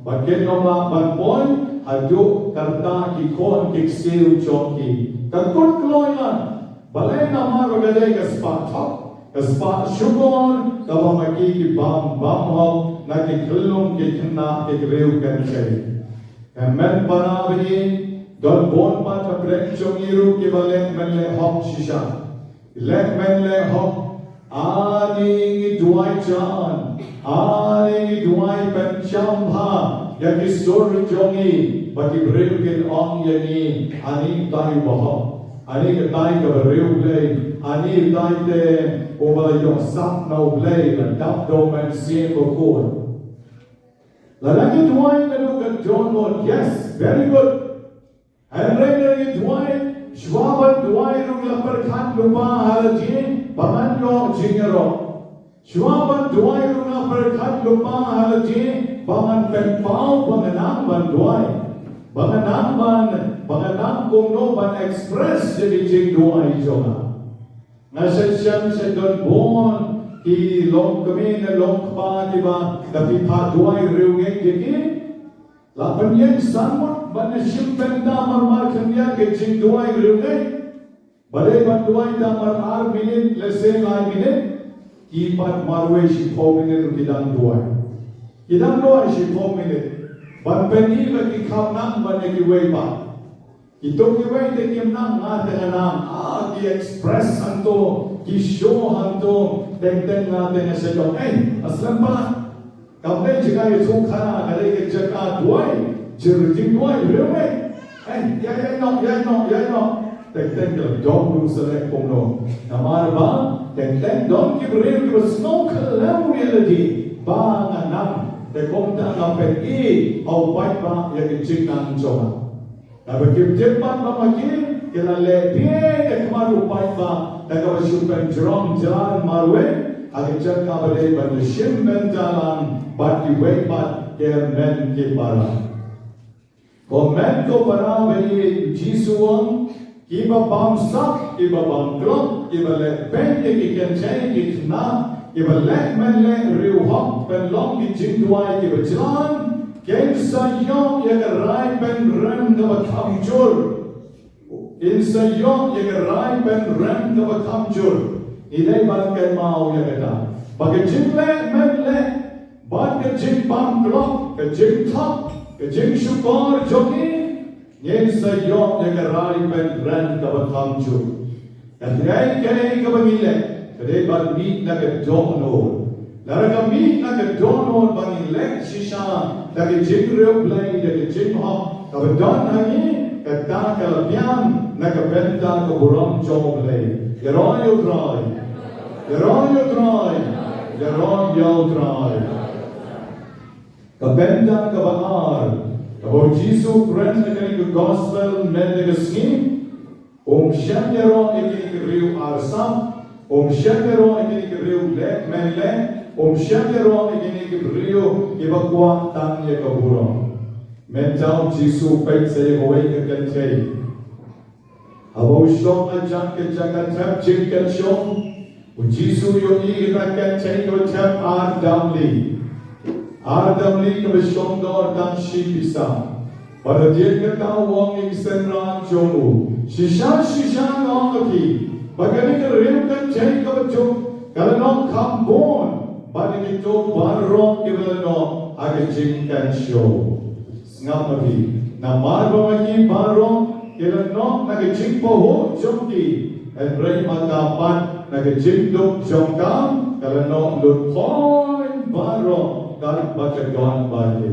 Speaker 1: Bat kenoma bat boy aduk karta ki kon kiksiu joki. Kakut kloyan balay nama rogadey kaspa thok kaspa syukon kabamaki ki bamhok na ki klum ki kena ki rew kan shay. Men banabini don bon pat prek chongiru ki balek menle hok shisha lek menle hok ani duai chan ani duai penchambha yaki sur chongi bagi brew kin ong yani ani tai boho ani tai ka brew play ani tai te over your sap no play la dap do men sien bokor Lalaki tuai kadu kat John Lord, yes, very good. And regularly tuai, shwaban tuai rung lapar khat lupa halaji, bangan yo jingero. Shwaban tuai rung lapar khat lupa halaji, bangan penpau banganang ban tuai. Banganang kumno ban express jadi jing tuai jonga. Nasyam sedon bon, ki long kami na long pa ki ba tapi pa duai reungek deki la penyek samut ban shimpenda mar khanya ke jing duai reungek bade ban duai da mar 8 minute lese 9 minute ki pat marwe shi 4 minute kidang duai shi 4 minute ban peni ba ki khamnam ban ki wei ba ito ki wei de kim nang nga tenang ki express anto ki show anto Teng-teng natin na sa iyo, aslan pala, kapag jika ito ka na, kalay ka jaka duway, jirjing duway, rewe, yay no, teng-teng ka, dong nung sa rekong no, namar ba, teng-teng, dong kibril, kiba snow calam reality, banganang, te kong ta nga peki au pai ba ya ke ching nang choma na ba kim jepan ba maki kila le pie ke maru pai ba ta ka super jrom jalan marwe age chak ka ba de ban shim ben jalan ba ki wei ba ke men ke para ko men ko para be jisuang ki ba bam sak ki ba bam klok ki ba le pen ki ken chen ki na Iba lek men lek riu hok pen long ki jing duai ki bajalan Ken sa yong ya ka rai pen rem ka ba kam jur In sa yong ya ka rai pen rem ka ba kam jur Idai ban ken mau ya ka ta Bagi jing lek men lek Ban ka jing bam klok Ka jing top Ka jing syukor joki Ken sa yong ya ka rai pen rem ka ba kam jur Kadai kaya ka ba ngilek Kadai ban meet na ka dono. Lara ka meet na ka dono bang elect shisha. Lagi jing real play, lagi jing hop. Ka don hangi ka ta ka labian na ka benta ka buram jong play. Yaron yo try. Yaron yo try. Yaron yo try. Ka benta ka baar. Ka bo Jesus friend na ka gospel men na ka skin. Shem yaron ikini ka riu arsam. Shakero ikini ke riu lek men lek Shakero ikini ke riu ke bakwa tang ye ka burong men tau jisu pek se ye howe ke kentei abo shong a jang ke jaka tap jing ke shong u jisu yo i na kentei ko tap ar damli ke shong dor dam shi bisa pada dia ke tau wong ing senran jomu shisha ngong ki Bagani ka riu kan chay ka bachok Kalanong kambon Bani kito barong kibalano Age jing kan show Ngam mabi Na marba maki barong Kilanong nage jing poho jongki And ray makapan Nage jing duk jongkam Kalanong lutpoin barong Kat bakagon bati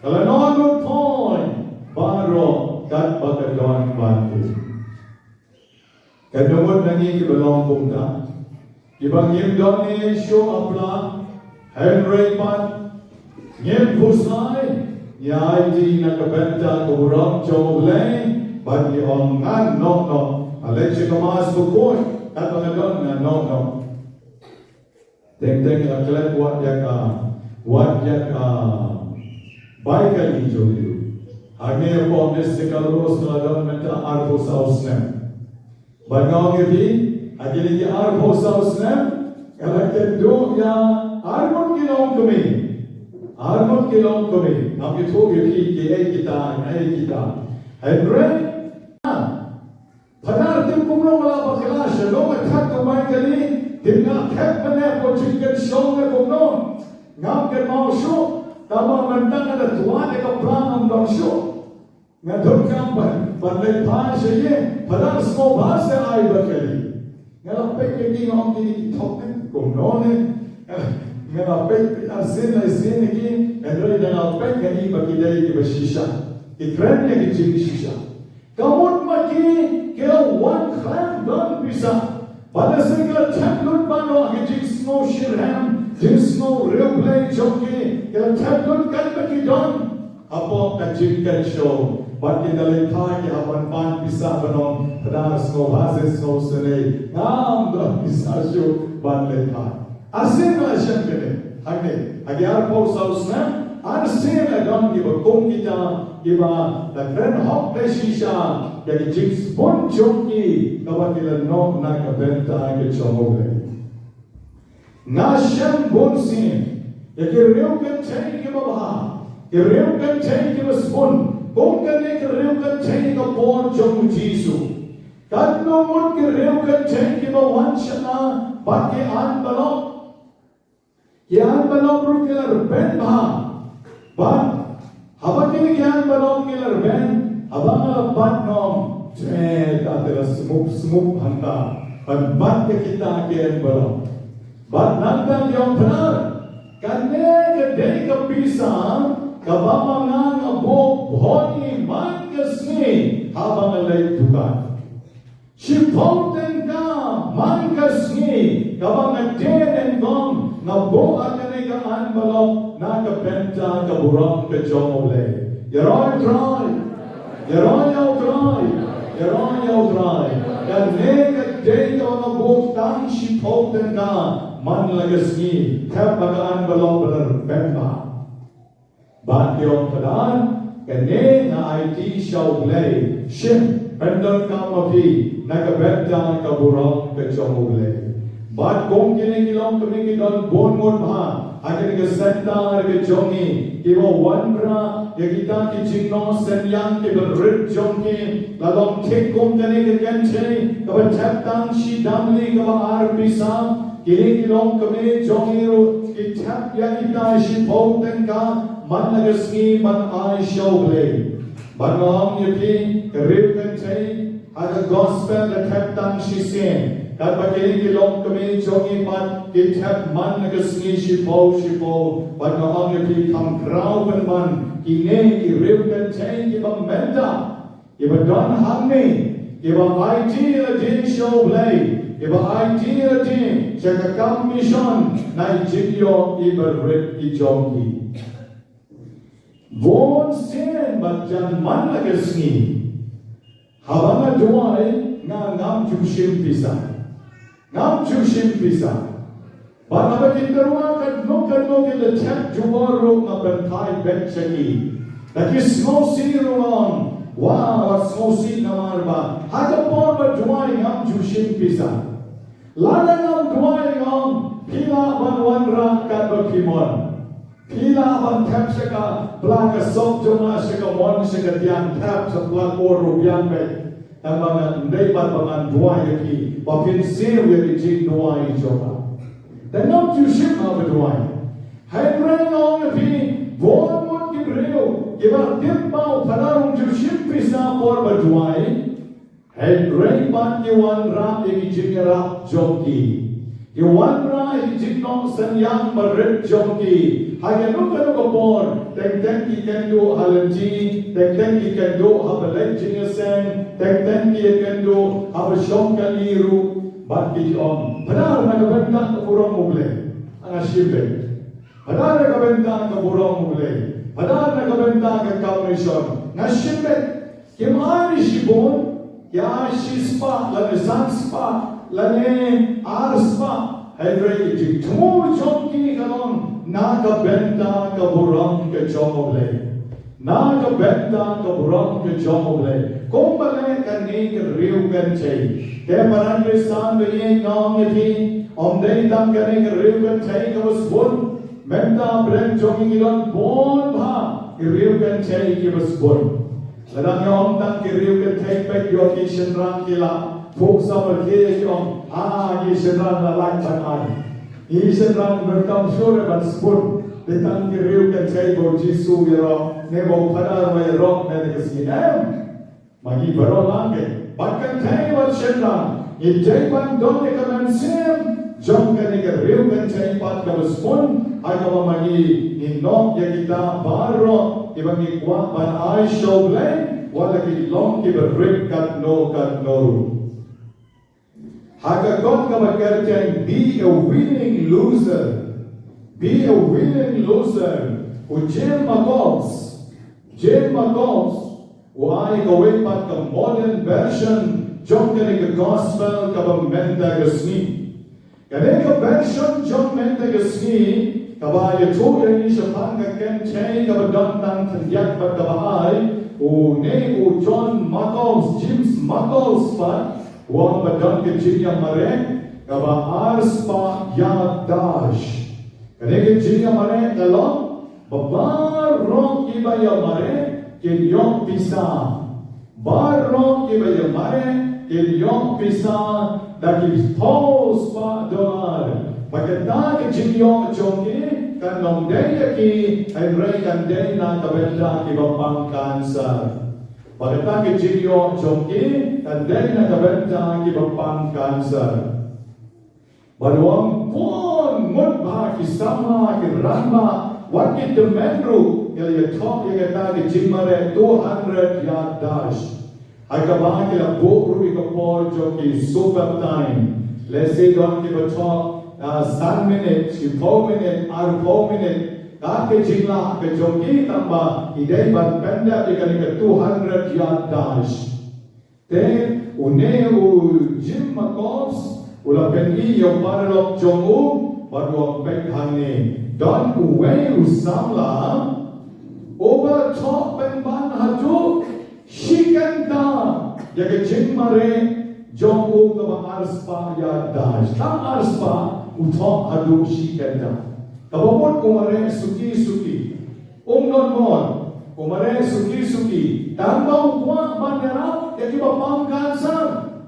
Speaker 1: Kalanong lutpoin barong Kat bakagon bati Kadamot nangi ki balong kumta. Ibang ngim doni show apla. Henry pat. Ngim pusay. Nyay di nakabenta kuburang choglay. Bagi ong ngan no. Alexi kamas bukoy. At mga don nga no. Teng aklet wat yak baikal ni jogiyo. Hagni po mystical rose na don menta arpo sa usnem. Banyngkong ini, agili ki arbo sa usnem, kalau kedua ya arbon kilong kami, kami tu ki kita, Henry, padahal tim kumrong wala pa kelas, lo attack kumai kali, tim na attack mana po chicken show na kumrong, ngam ke mau show, tama mentang ada tuan dekat pelang am show. Ngadon kampan, pandai pan siya, padahal semua bahasa ay bakali. Ngalapay kini ngom kini token kumnone, ngalapay asin kini, andoi ngalapay kini bakyndai ki bashisha, ikran niya ki jing shisha. Kamut maki kaya one clan don bisa. Pada segala tablot bano agi jing snow shirham, jing snow real play joki, kaya tablot kan baki don. Apo kajing kan show. Bagi dalai thai ke apan pan bisa banom padar snow basis snow sene ngam don bisa show ban le thai asin la shan kene hagne agyar po sausna asin la don ki bakom kita kiba the grand hop le shisha ya ki jigs bon chonki kabakila no na ka benta ke chomogle na shan bon sin ya ki reu kan chai ke baba ki reu kan chai ke spon Kung kani ka riu kan chay ka por jong Jisu. Kadno mun ki riu kan chay ki ba wansha na baki an balok. Ki an balok ru ki lar ben ba. Ban haba ki an balok ki lar ben. Haba nga ban nom. Chay ka tila smup handa. Ban ban ka kita ki an balok. Ban nandang yung penar. Kane ka day ka bisa. Kabama nga bo bhoni man kasni habang alay tukan. Shipoten ka man kasni kabang atenen kong na bo akane ka envelope na ka benta ka burang ka jomole. Yaroy try. Yaroy try. Yaroy try. Dan nega data on a boat tang shi poten ka man lagasni tap ka envelope benta. But yung padan, kane na IT show play, shim, pendon kamapi, nakabenta kaburang kachomugle. But kung kinikilong tumikilong bonmon ha, akin ka senta ka jongi, kiwa wanra, yakita ki jingno senyang ki berrit jongi, lalong tikum kane ka kenche, kaba tap shi damli kaba arbisa, kinikilong kami jongi ro, ki tap yakita shi poten ka, man nagasni man ay showplay. Banyngkong yuki kerip kentay ada gospel na teptang shisen. Kat bagian kilong kami jongi pat kitep man nagasni shipo. Banyngkong yuki kam kraw man kine kerip kentay kiba menda kiba don hamni kiba IT la din showplay kiba IT la din jaga kam mission na jidyo iba rip ijongi. Won sen bajan man lagasni habang duay nga ngam jushim pisa bana bakindarwa kadno ke tap jumoro nga bantay benchaki takis mo siruan wa smosi namarba hagapon ba duay ngam jushim pisa lala ngam duay ngam pila banwanra kadbakimon Pila abang tap saka belaka sok jona saka mon saka tiang tap sa belak oro biang be abang ndai bat bangan dua yaki bapin sew yaki jing dua jona dan nam tu ship ab dua hai breng ong pi bon mon ki breu kiba tip mau padarung tu ship pisa por ba dua hai breng ban ki wan rap yaki jing rap joki Iwan ra hijikno sanyang marit jongki. Haganu kanu kapon. Teng ki kendo halanji. Teng ki kendo habalay jingaseng. Teng ki kendo habashong kaliru. Bat ki om. Padar nagabenda ka burong muble. Ang asyibe. Padar nagabenda ka burong muble. Padar nagabenda ka kaunisyon. Ang asyibe. Kimani shibon. Ya shispa. Lane sanspa. Lane arspa hydrei ji tumu chonki kalon naga benta ka burang ke chomoble naga benta ka burang ke chomoble kombale kani ke riu kan chei ke paran ke san be ye ngong thi om dei dam kani ke riu kan chei ka was bun menta brand chonki kilon bon bha ke riu kan chei ke was bun ladang yom dang ke riu kan chei pe yo ki shenrang kila Folk sama kiri kiong, ye senang la lang banai. Ye senang berkam sore ban spun. Detang kiriu kan cai bau jisu yaro, ne bau padar mai rock ne dekasi magi baro lange. Bahkan cai ban senang, ye cai ban don ne kaman sem. Jom kan ne kiriu kan cai pat kaman spun. Agama magi ni nok ya kita baro, ibang ikwa ban ai show lane, wala ki long ki berrik kat no. Haka God kamakerjang be a winning loser. Be a winning loser. Ujel makols. Uai gawin pat ka modern version. Jom kani ka gospel ka bamenda gasni. Kani ka version jom menda gasni. Kaba yato yan isyapan ka kenchay ka badon ng tandiyak pat kabahay. Ne John Makols, James Makols pat. Wang badan kecil yang merek, kaba ars pa ya dash. Kene kecil yang merek kalau babar rong iba yang merek kenyok pisah. Bar rong iba yang merek kenyok pisah. Daki pos pa dolar. Pagkata kecil yang jongi kanong daya ki ay rey kandeng na kabenda ki bapang kanser. Pagkata kecil yang jongi kandeng na kabenda ki bapang kanser. Baluang pun mutbah ki sama ki ramba wakit demendru yang top yang kata ki jimare 200 yard dash. Agabah ki la bokru ki kapor jongi super time. Let's say don ki batop 3 minit, 10 minit, 40 minit. Kake jingla ke jogi tambah idei ban penda ke 200 yard dash. Then uneu Jim Macobs ula pengi yo parlok jongu baru pek hangne. Don uwe usamla over top ben ban haduh shikanta yaga Jim mare jongu ke arspa yard dash. Tam arspa utop haduh shikanta. Kabamot kumare suki-suki. Non kumare suki-suki. Tambah ukwa bandera yaki bapangkan sang.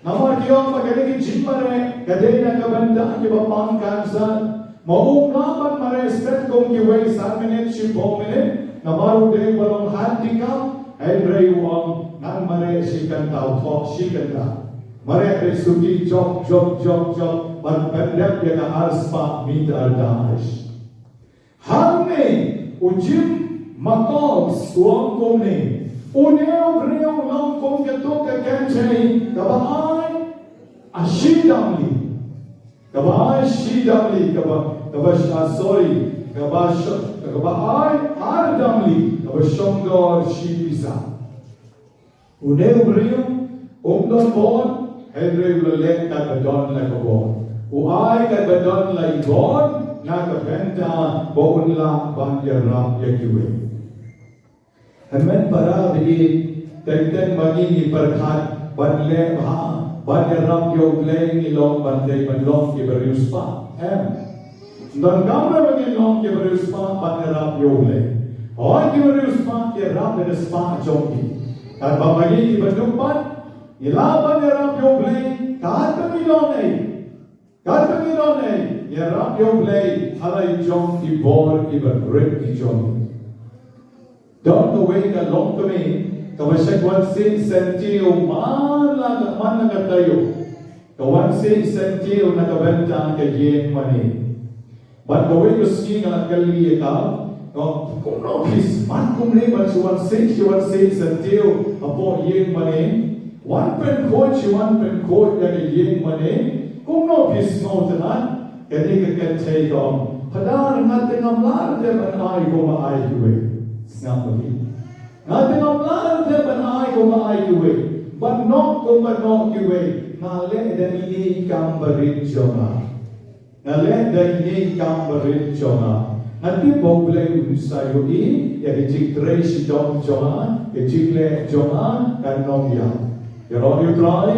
Speaker 1: Nama kiyong pagkali jimare kadena kabanda ki bapangkan sang. Maung naman mare step kong kiway 3 minute 10 minute. Namaru de balong handicap. Henry Wong nang mare sikan tau talk sikan ta. Mare suki jog. Ban pendek dia harus pak meter dash. Hamne ujim Macobs uang komne. Uneo breo lang kong keto ke kencei kabahay ashidamli. Kabahay ashidamli kabahay hardamli kabashongdor shibisa. Uneo breo umdon bon Henry ulalek kadon la kabon. Uai kat badon la ibon na kabenta boon la bangyarap yakiwe. Hamen para bi tenten bagi perkhat banle ha bangyarap yogle ilong bandai banlong ki beruspa. Dan gamra bagi long ki beruspa bangyarap yogle. Oi ki beruspa ki rap de spa jongki. Dan bagi ki berdumpat ilaban yarap yogle kahat pemilonai. Kata milone, ya rap yo play, halay jong ibor ibagrip ki jong. Don't know way ka long to me, kawasak 1 sentio man nagatayo. Ka 1 sentio nakabenta ka yen mani. But the way to ski nga kali ka, kung no his man kung ne man 1 sentio apo yen mani. 1 pen coach ya yen mani. Kung no pis no tanan, kani ka take on. Padar natin ang lar de banay ko maay kuwe. Snapoli. Natin ang lar de banay ko maay kuwe. Banok ko banok kuwe. Nale da ini kambarit jonga. Nale da ini kambarit jonga. Nanti bogle usayo i ya kecik tre si dom jonga, kecik le jonga kan nomya. You try?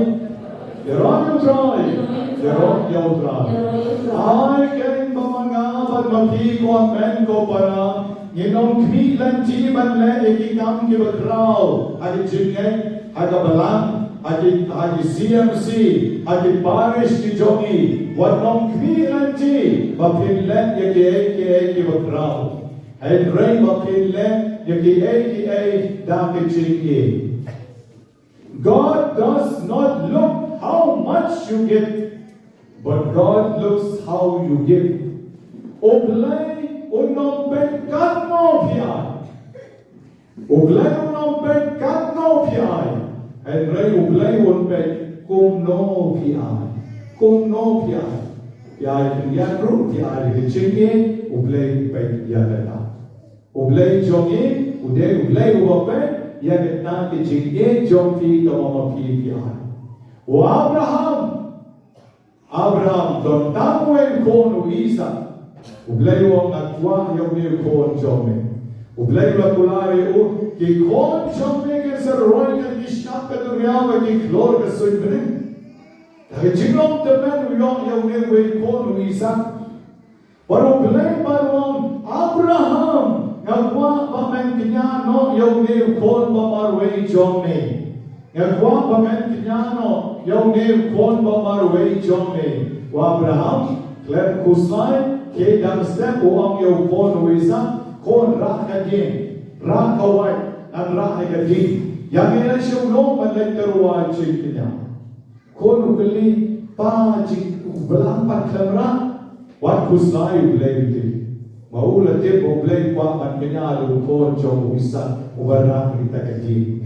Speaker 1: You try? Ay kering pamangapat magkikot men ko para nginong kmilan jiban le ikikam kibakraw hagi jingeng hagabalang hagi CMC hagi parish ki jongi wanong kmilan ji bapinlen yaki kibakraw ay rey bapinlen yaki daki jingi. God does not look how much you give, but God looks how you give. Oblay unong pegkat no piyay. Oblay unong pegkat no piyay. And ray oblay un peg kum no piyay. Kum no piyay. Piyay kaya ru piyay kichingi oblay peg yagata. Oblay jongi ude oblay uwape yagata kichingi jompi kamama piyay. O Abraham don tamuen kono Isa. Ublay wang atwa yung ni kon jome. Ublay wa kulari u ki kon jome ke sa roy ka gishap ka duryawa ki klor ka suibrin. Dahil jinglong temen yung ni kono Isa. Pero ublay barwang Abraham ngagwa pamentinyano yung ni kon bamarwe jome. Ngagwa pamentinyano yung ni kon bamarwe jome. Wa Abraham klem kuslay ke dam step uang yung kon wisa kon rak kadin rak kawai an rak kadin yang ina siya no malay karuwa chikinya kon ukali pa chik belang pat kamera wat kuslay ublay ti maula te ublay kwa man kanya kon jong wisa ubara kita kadin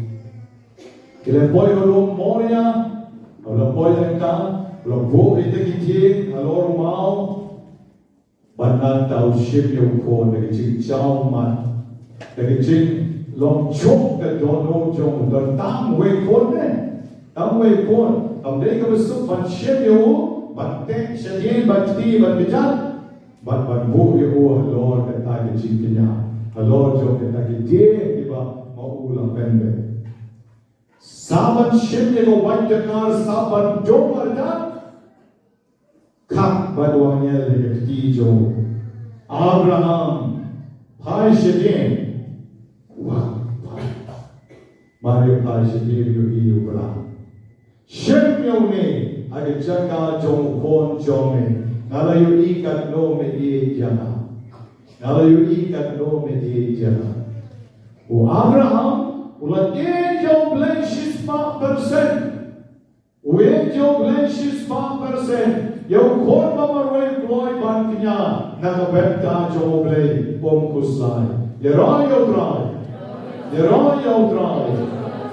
Speaker 1: kile boy ulum moria ula boy ka Lombo ite kitin alor mau banan tau ship yo ko de jing chao man de jing long chok de dono jong de tam we kon ne tam we kon am de ka su ban ship yo ban te shadien ban ti ban bijan ban bo yo alor de ta de jing kinya alor jong de ta ki de ki ba mau ulang pende saban ship yo ban de kar saban jong arda Kak baduanya lagi jo Abraham Pai Shedin Wah Mario Pai Shedin yu iu beram Shem yu ne Agi jaga jong kon jong ne Nala yu ikat no me ie jana Nala yu ikat no me ie jana O Abraham Ula ie jo bleshis 5% Ie jo bleshis 5% Yung kon mamarway ploy ban kinya nakabenta joble om kuslay. Yeroy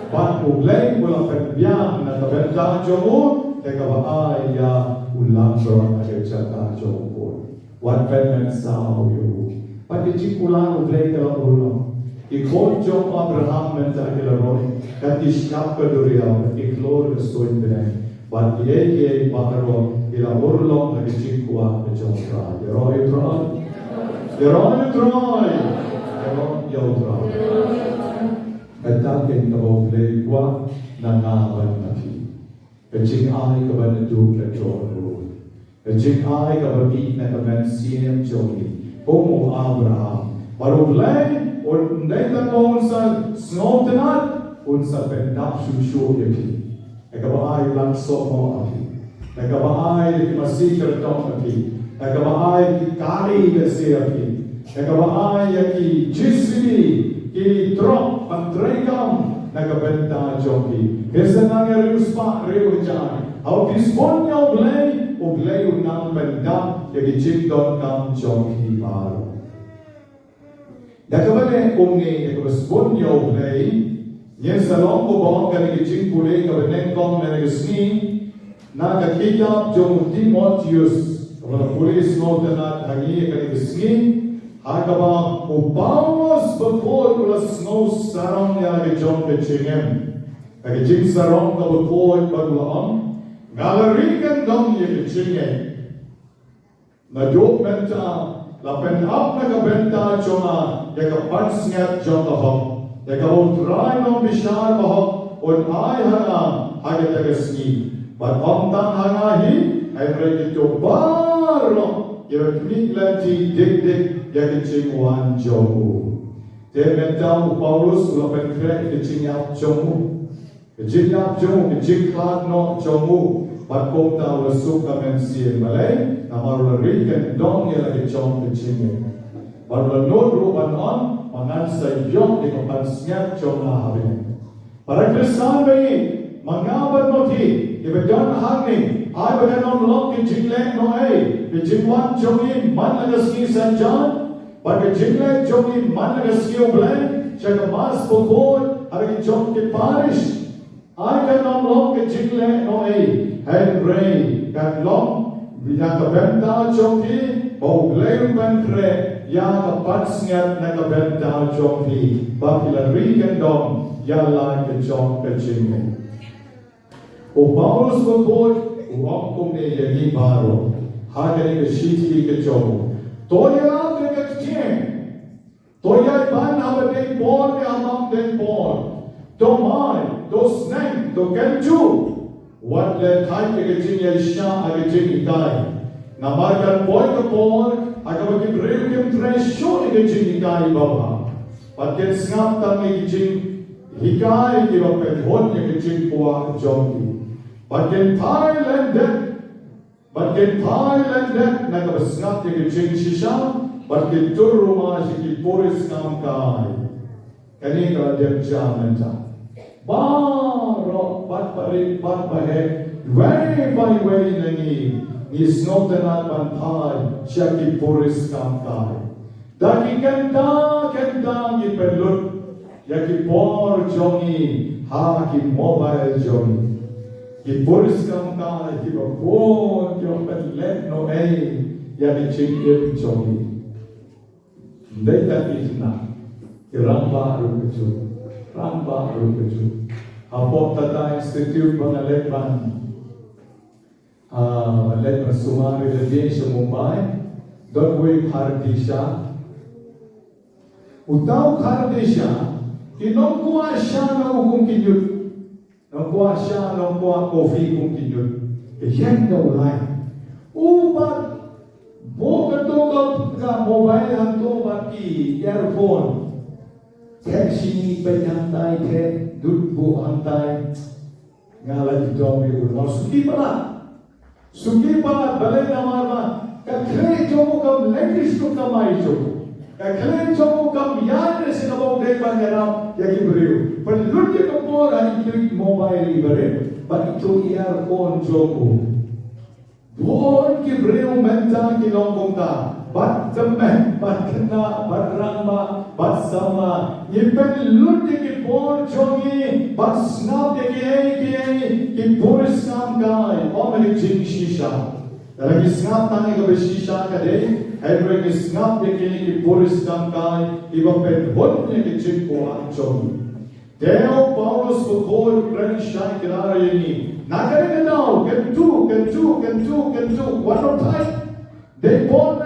Speaker 1: ban ublay mula penbiang nakabenta jomo teka baay ya ulang bro nakechata jomo. What pen sao yo. Pati chikulan ublay kala ulo. Ikon jom Abraham menta kala roy. Kati shkap kaduriya iklor stoin benay. But ye bakaro ila urlong na kichikwa na jomra. Yeroy try. Katakin tabo play kwa na ngaban na fi. Kaching ay ka ba na duk na jomro. Kaching ay ka ba di na kaman siyem jomi. Homo Abraham. Barublay un naitan mo unsa snotenat unsa pendap shushu yaki. Nagabaay langsok mo api. Nagabaay masikar tong api. Nagabaay ki kari kasi api. Nagabaay ki jisri ki drop pantrekam nagabenta joki. Kesa nangyari uspa reo jay. How dispon niya ublay unang benda yagi jindon kam joki paro. Nagabale umni nagabaspon niya ublay Yes, along ko bahang kani kicing pulay ka Banyngkong na nagasni na kakita jong Timotheus kapag pulis no tanat hangi kani gasni hakaba upawas bapod ulas no sarong niya kajong kachingem kakicing sarong kabapod baglaang ngalarikan dong niya kachingem na jok benta lapen up na kabenta jonga yakapans ngat jong kahong Yakaw try no bishar bahok on ay hanga hagatagasni. But omtang hanga hi ay ready to baro yaknik lanti dik yakiching wan jomu. Te mentang Paulus ulapen krek kiching yap jomu. Kiching yap jomu kiching klad no jomu. But komta ulasuk kamen siya malay na marularikan dong yalakichong kiching. Barulan rupan on mangan sa yung di kapansnyat chong na habin. Para Kristan bayi, mangaban mo ti, ibadyan hangning, ay baganon long kijingle no ay, kijingwan chongi man agaski sanjan, pag kijingle chongi man agaski oblay, siya kamas pukod, haragi chong ki parish, ay ganon long kijingle no ay, Henry, katlong, binakabenta chongi, oblay bantre, yang kapatsngat na kabenta joki bakilarikan dong yala kejong kejing. O Paulus bukod uang ne yagi baro hagani keshiti kejong. Toya kejing. Toya ban abade born amam den born. Domai dosneng do kenju. What le thai kejing yisha agejing itai. Namarkan boy kapor Agak bagi berikan treasure ikijing hikai bapa. Patken ngap tang ikijing hikai di bapa hon ikijing puak jomki. Patken Thailand naga ngap ikijing shisha. Patken tur rumah iki poris ngam kai. Kani kalau dia jaman jam. Baro pat pahe way nangi. Is not an albantai, Shaki Puris Kamkai. Daki kenta ni perlut, Yaki por Johnny, Haki mobile Johnny. ki boris kam ka ki ba ko yo pen let no ai ya ki ching em chogi dai ta kitna ki ramba ru keju apop tata institute bangalet ban let sumari de desh Mumbai dot way Bharatesha utau Bharatesha ki non kuwa sha na hukum kijut non kuwa sha non kuwa kofi hukum kijut ke yen no lai ubat bo kato ka mobile hanto baki earphone taxi bakyndai the dut bo hantai ngala di domi ul suki pala balai namar ka khle jomo kam lekis to kamai jomo ka khle jomo kam yad se nabo dei banyaram yaki breu par lutte ko por ani tu mobile ibare but itu earphone jomo bon ki breu menta ki longkonta bat temen bat kena bat rama bat sama yepen lutte ki por jogi bat snap ki boris kam kai omeli jing shisha lagi snap tani ko shisha ka de every ki snap ki boris kam kai iba pen hot ki jing ko an jogi deo Paulus ko kol friend shai kirare ni nakare now can do one more time they born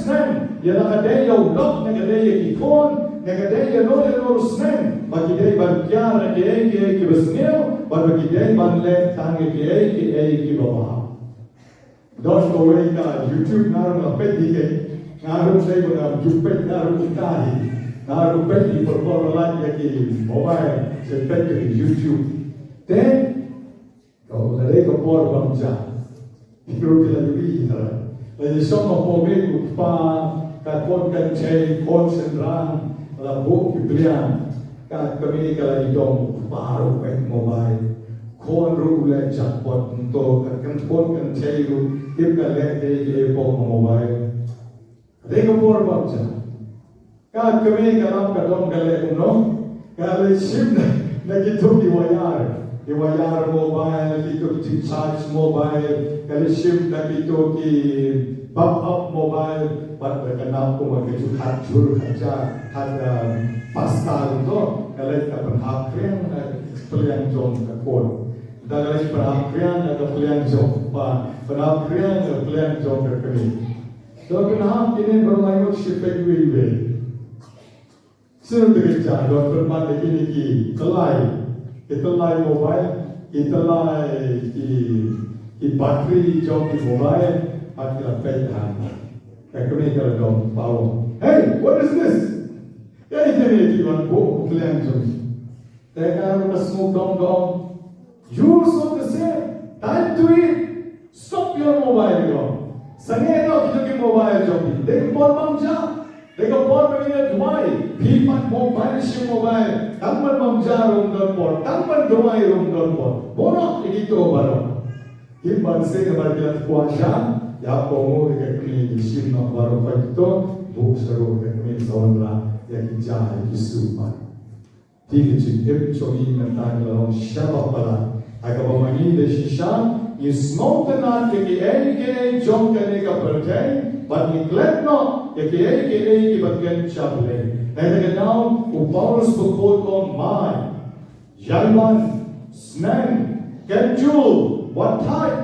Speaker 1: snem ya nakade yo lock nakade ki kon nakade no snem bagidei ban kyara ki besneo bagidei ban le tangi ki baba don't go away ka YouTube naru na pedi ke naru sei bona jupe naru kai naru pedi por la ki mobile se pedi YouTube then kalau lagi ko por bangsa ikut kita juga kita lagi semua pomen pa kakon kan cai kon sendrang la bo kibrian ka kami kala idong paru pet mobile kon ru le jackpot to kan kon kan cai ru tip ka le de po mobile lagi ko por bangsa ka kami kala ka dong kale uno kala ship na gitu diwayar mobile dito ki charge mobile kali sim na dito ki back up mobile pat berkenal ko magju hajur haja hada pasta to kali ka berhakrian pelian jom ka kon dalam berhakrian ka pelian jom pa berhakrian ka pelian jom ka kami to kenapa ini bermain shipek wiwe sino kerja dokter mandi ki kita lai mobile, kita lai ki bateri jom di mobile, at kita petan. Kami kalau dong power. Hey, what is this? Kaya ini kiwan ko kalian jom. Teka kita smoke dong. You so the same. Time to eat. Stop your mobile dong. Sange no kita ki mobile jom. Dekh por bangsa. देखो बहुत बढ़िया दुआई भीमन मोबाइल से मोबाइल तंबन ममजा room dot पर तंबन दुआई रूम डॉट पर बोलो ini तो बारो हिम्बन से हमारे लिए कुआशा या कोमो के कमी दिशिन न बारो पत्तो बुक सरो के कमी सवंद्रा या की जाए की सुपर ठीक है जी एक चोरी में तांग लो शबा पला अगर वो मनी दे शिशा ये स्मोक ना के जों करने का परजाई but neglect not ki bagian chable. Nanti now Paulus berkata on my Yaiman Snen Kenjul what type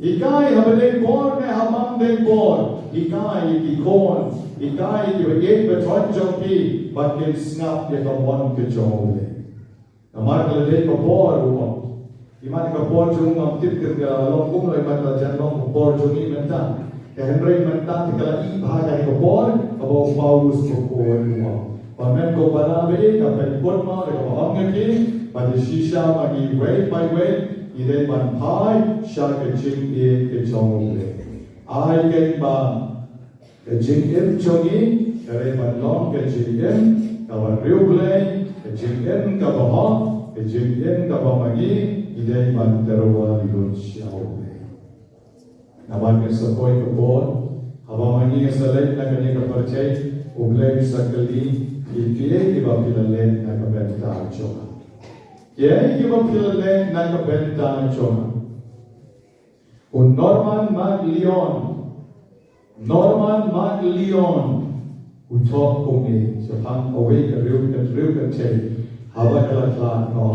Speaker 1: ikai habade born ne hamam de born ikai ki kon ikai ki bagian beton joki bagian snap dia kawan ke jole. Namar kalau dia kabor rumah iman kabor jumam tip longkung lai mat janong kabor juni mentang Henry mentang tikala ibadah ko por abo Paulus ko kuwa pamen ko panabe ka penkot ma ka hangaki pati shisha magi way by way ide ban pai sha ke jing e ke jongle ai ke ba ke jing em jongi kare ban long ke jing em ka ban riuble ke jing em ka ba ke jing em ka ba magi ide ban terwa lun xiao Nawan ke sepoi ke bon, abang mani ke selek nak kena ke percaya, ublai bisa keli, ikie di bawah lain nak ke benda acok. Yay giba pilale nakabenta choma. Un Norman Maglion, who talk to me, so hang away a real can take, Habakala clan no.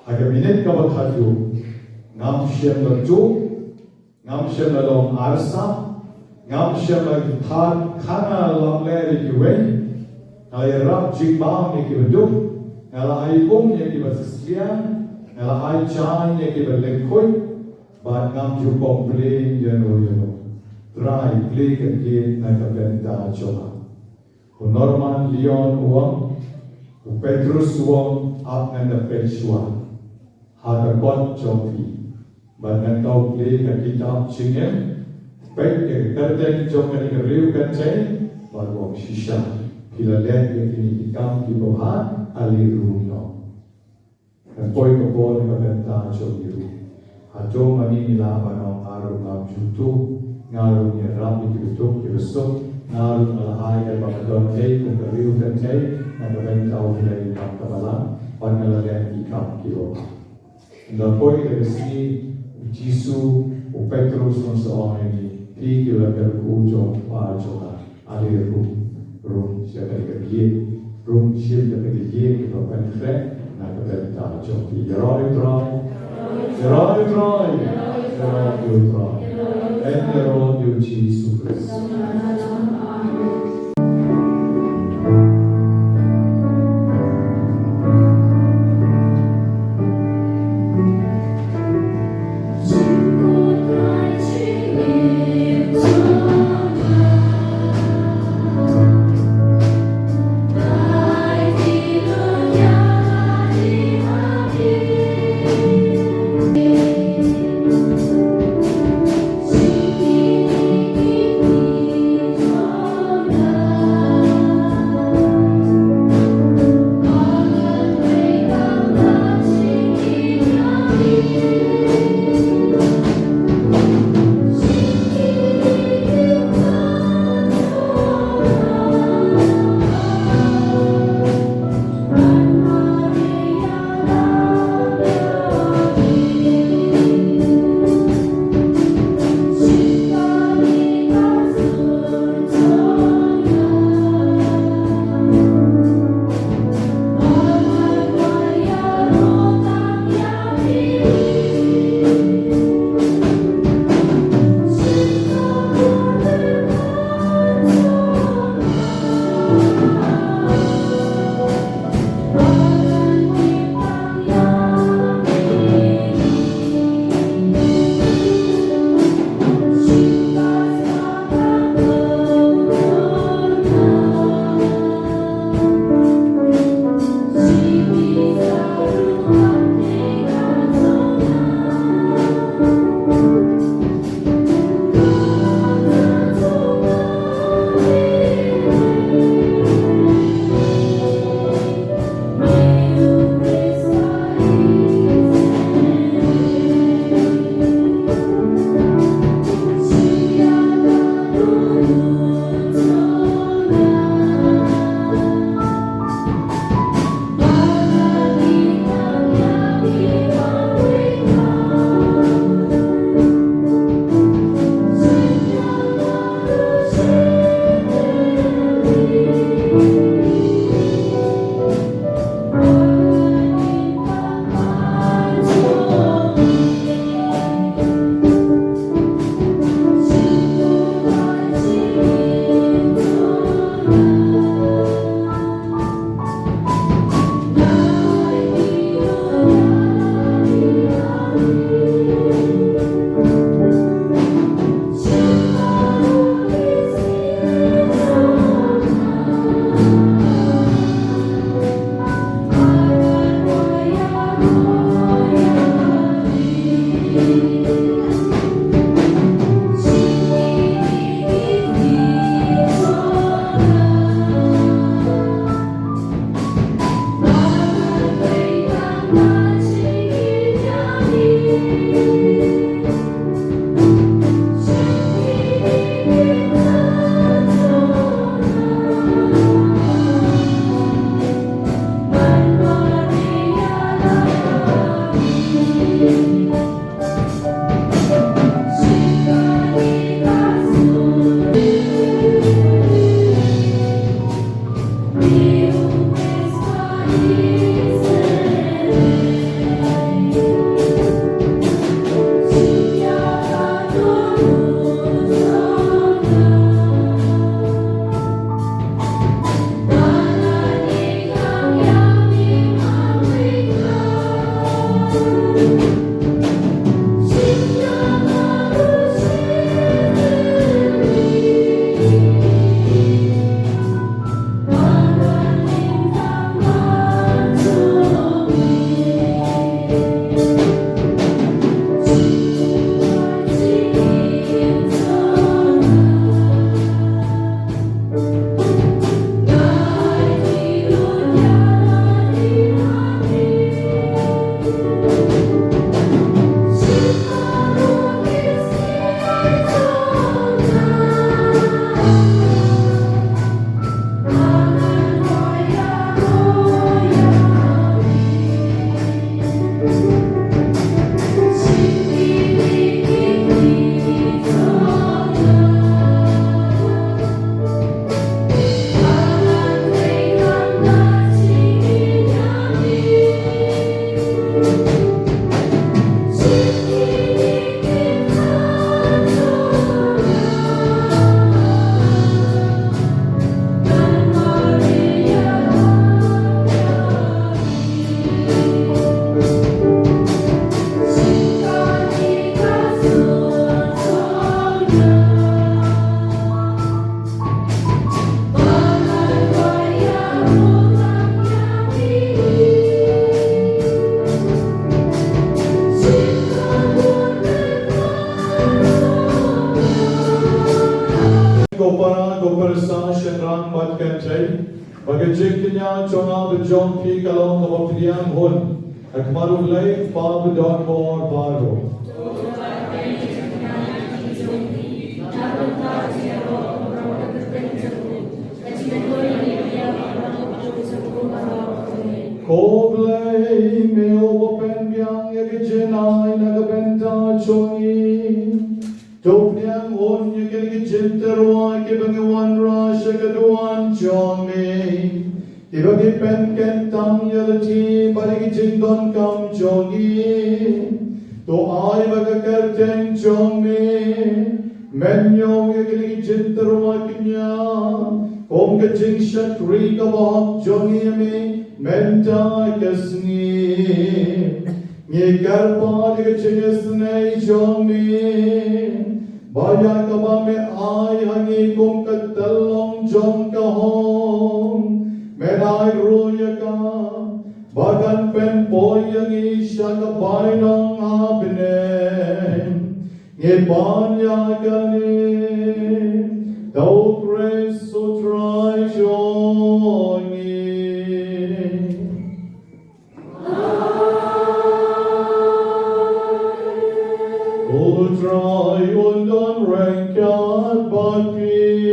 Speaker 1: Agaminit kabakatu, Ngam Shem la Ju, Ngam Shem la Long Arsa, Ngam Shem la Gitar, Kana Long Larry Uwe, I rap Jigbam Yakibadu. Ela ai yang Sicilian, ela ai Chan yang Lekoi, but ngam ju complain try play again na kabenta chola. Norman Leon uang, Petrus uang up and the Pechua, hada kot chopi, but nantau play ka kitab chingen, pek kerden chokan ka riu kan chay, but wong shisha, kila len yakini ikam kibohan. Ali no. Dan poi ke pol ke benta chogiru. Hajo mani nilaba no ngaru ngam jutu, ngaru ni ram ni jutu ki besok, ngaru ngalahai ke bakadon tei kung kariu kan tei, na ke benta ulai ikam kabalan, wan ngalayan ikam kiro. Dan poi ke sini Jisu o Petrus no so ni pi ki la per kujo pa choka ali rum siapa ke Rum shil the Peggy, the Penfre, and the Benta Chopi. You're all you try. You're all you try. You're all you try. And you're all you Jesus Christ. shen rang mat kan chai. Bagajik kenya chonga bejong pi kalong kabapidiyang hun. Akmaru lay pa bedon bor baro. Koblay meo wapen biang yagajinay nagabenta chongi. Topnyang on yagajinterwa kibangawan ra shagaduan chongi. Ibagi pen kentang yalati baligijindon kam chongi. To ay bagakarteng chongi. Menyo yagajinterwa kinya. Om kajing shatri kabahak chongi yami. Menta kasni Nye karpa diga chingasnai chongni Baya kaba me ay hangi kum katalong chong kahong Menay ruya ka Bagan pen poyangi shaka bainong abine Nye banya gani Tau grace so try chongi Try und on rankat bakir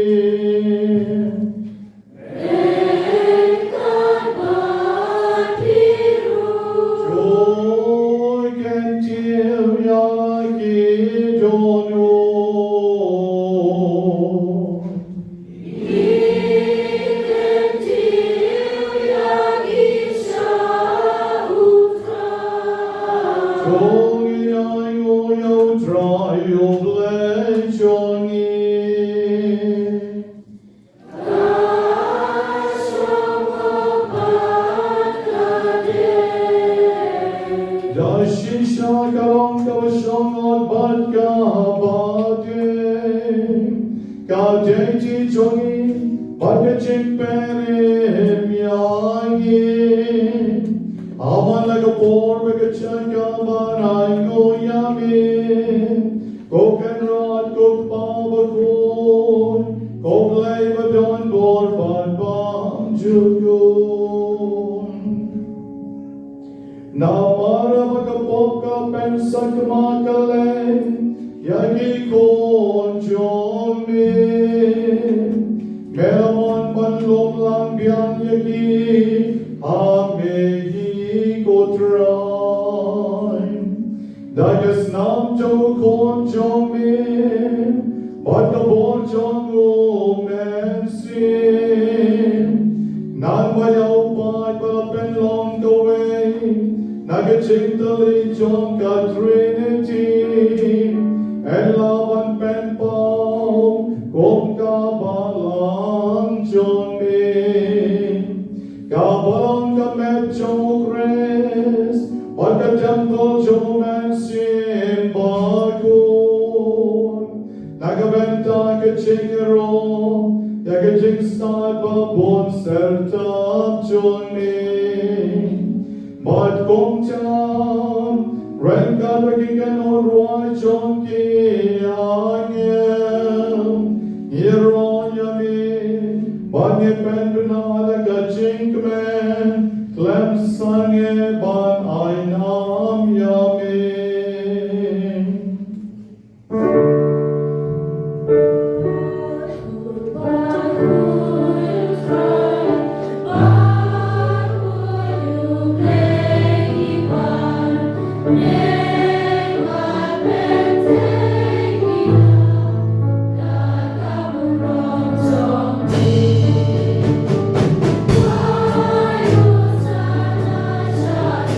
Speaker 1: rankat bakiru joy kentil yaki jono kentil yaki shautra Try your bless on Dashisha kalong kawashong on badka bade Kadeji chongi badka chikpere miyangi Aman laga por bega chaka banay go yami Cook and rod, cook babakun, cook labor don bor bad bam jukun. Namara bakapoka pen sakmakale, yagi kon jomi. Melamon panlom lang biang yagi, amehi kotray. Dagas nam jo kon jong min, but the born jong go men sin. Nan bayaw pai palapen long the way, nagachintali jong ka trinity, and laban pen pao, kong ka balang jong min. Ka balang ka met jong kres, but the temple jong Sin bakun Nagabenta kachingero Yagaching stad babon sertap choni But kong chan Renka bagigan on roi chonki anyam Hiro yami Bangi penduna kaching men Klem sange ban ainam yami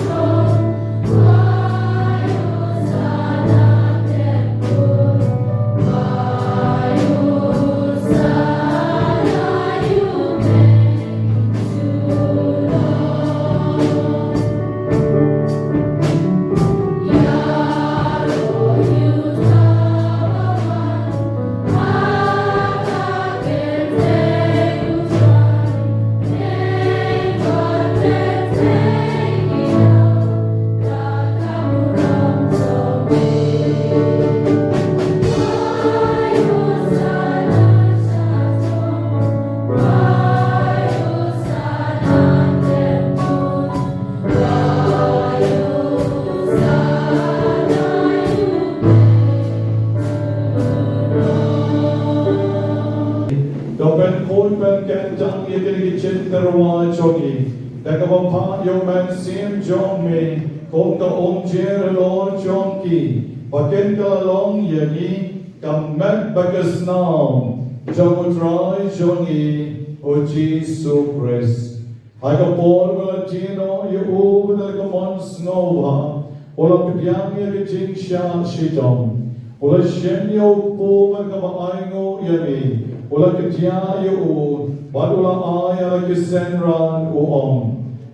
Speaker 3: Shut
Speaker 1: bentang ye kini cinterwa chogi. Dakabapa yo man sim jong me kong ka om jer lor jong ki. Bakyndai long ye ni kamet bagas nam jong utrai jongi o Jesus Christ. Aga por wala tino ye o wala kamon snova ola pidyang ye jing sha shitong ola shen yo po wala kamaingo ye ni ola kitya ye o badula aya kisenran o om.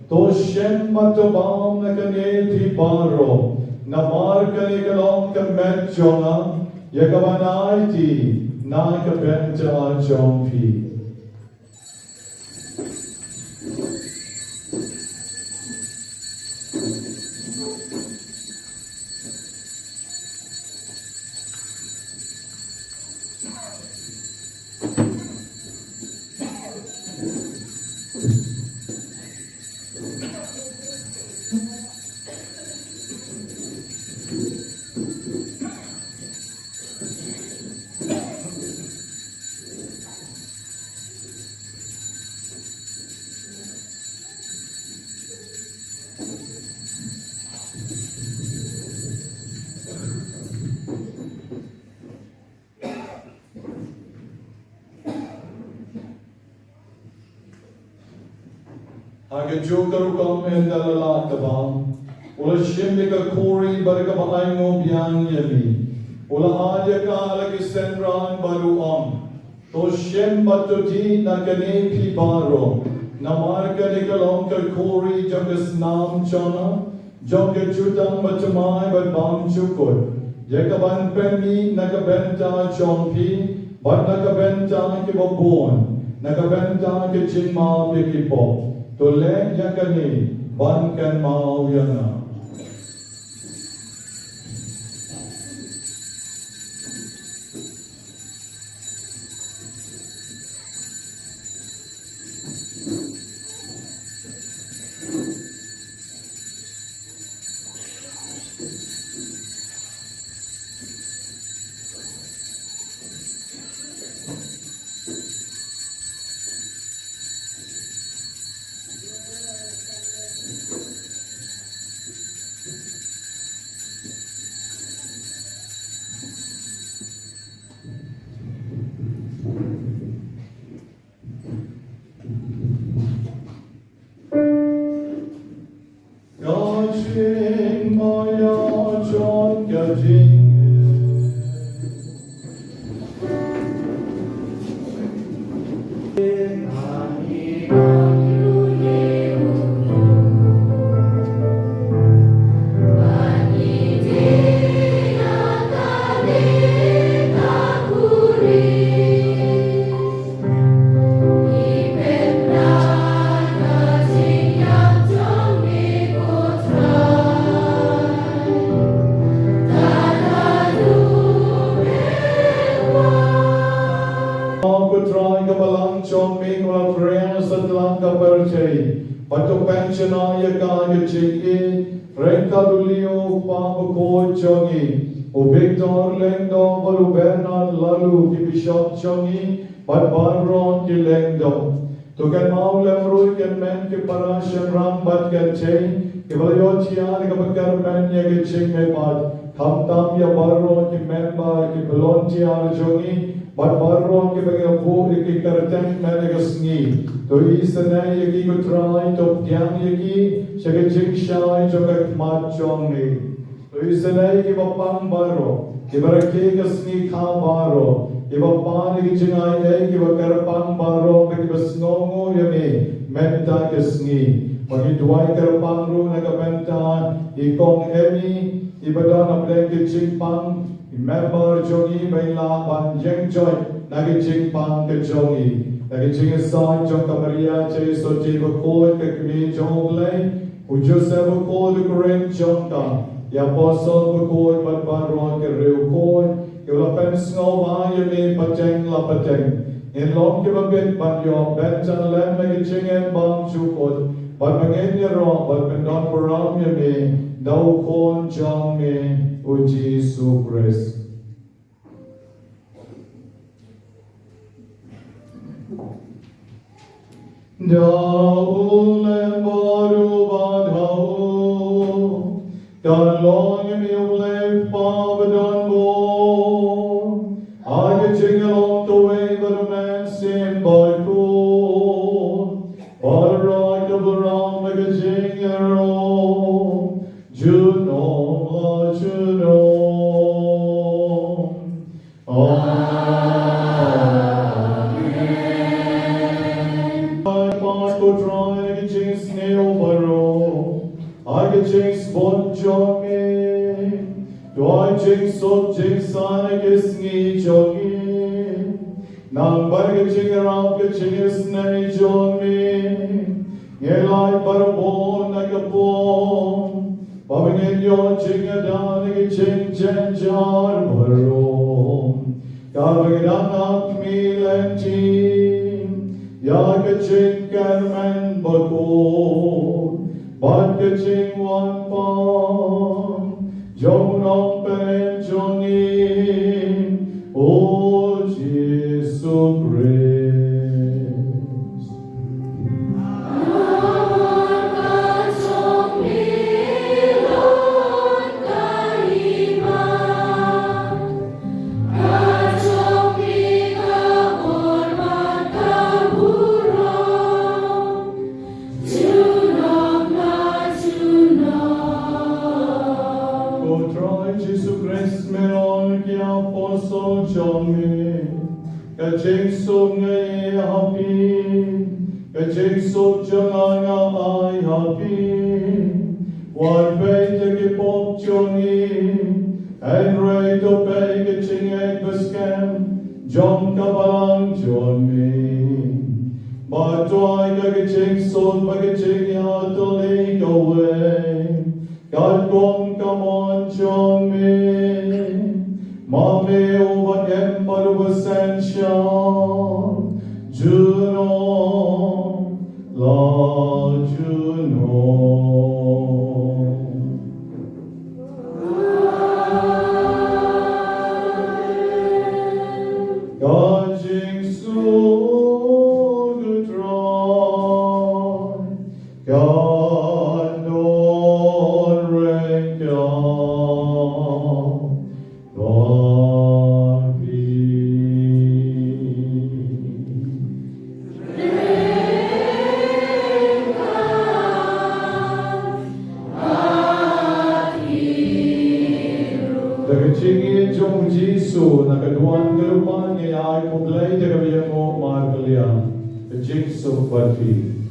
Speaker 1: To shem matobam na kaneti paro na mar kanikalong kamet jonga yakabanaiti na kapenta jompi. Aga jokaru kam endalala tabang. Ola shimika kori barika baingo biang yali. Ola aja ka lagi senran baru om. To shem batoti na kane pi baro. Namarka nikalong ka kori jangas nam chana. Jongga jutang macamai bat bang chukut. Yakaban peni nakabenta chompi. Bat nakabenta ki babon. Nakabenta ki chingma ki pop. Tolek yakani bankan mau yana. Gajing maya John gajing. Patu pensionaya kaya ciki, rengka dulio pabako chongi, o Victor lengdo baru Bernard lalu ki bishop chongi, pat baron ki lengdo. Tukan mau lemrui kan men ki parashan ram bat kan ceng, ki balayo cian ka bakar men ya ki ceng me pat, kam tam ya baron ki member ki belon cian chongi, pat baron ki bagai po ki karteng men ka sngi. To isana yaki ko try to pyang yaki shaga jing shai joga mat chong ni. To isana yaki bapang baro, ki barake ka sni kha baro, ki bapan yaki jingai ay ki bakarpang baro, ki basngongo yami menta ka sni. Magi duai karpang ru na ka menta ikong emi ibadan aple ki jingpang member jongi baila banjeng joy nagi jingpang ka jongi. Lagi cingin sah jom kamaria cai soji berkod ke kami jom lay, ujusnya berkod ke keren jom ta, ya pasal berkod pada baron ke riu kod, ke lapan sengau bahaya ni paceng la paceng, in long ke babit banyo bencan lem lagi cingin bang cukot, bad mengennya roh bad pendon peram ya ni, dau kon jom ni uji supres. Daul and Baru Badhau, God long in your life, Pavadon Bo. I get ching along the way, but a man sim by pool. But a rock of the round like a ching and a roll. Juno, Juno. Bon jongi, doi jing so jing sana kis ngi jongi, nang bar ke jing ram ke jing is nai jongi, nge lai bar bon na ke bon, pavin yo jing adan ke jing jen jar barom, kavigam nak mi lentin, ya ke jing karmen bakon. But the ching one palm, Jong Nong Pen Jong In, O Jesus Christ.
Speaker 3: Lord God, Jong Mi, Lord Kahima, God Jong Mi Ka Ormat Ka Burong,
Speaker 1: Jesus Christ, Meron ki Apostle John me, ka Jesus ngay happy, ka Jesus jangan ay happy, one pay the pop Johnny, and ray to pay ka ching egg bascam, John kabalang John me, but I ka ching son pa ka ching ya to leak away. God come on, John me, Mame over Emperor of Ascension, Juno, La Juno. God jinx so to try, God don't rank on God be. Dagachingi jong Jisu nakaduan kalupan ni ay puglay dagabiyang mo margalia. Jisu pati.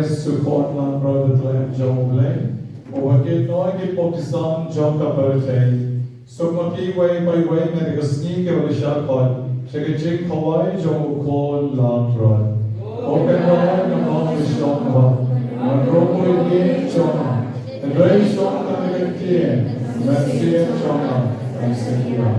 Speaker 1: Supportland Brotherland Jonglei, Ovakit Noigi Potisam Jonka Birthday, Sukmaki Way by Way and the Sneak of the Shakot, Chekachik Hawaii Jonko Landrod, Open Hawaii and Mount Shonwa, and Robo Yin Chona, and Ray Shonka and Tien, Mercy and Chona, and Senora.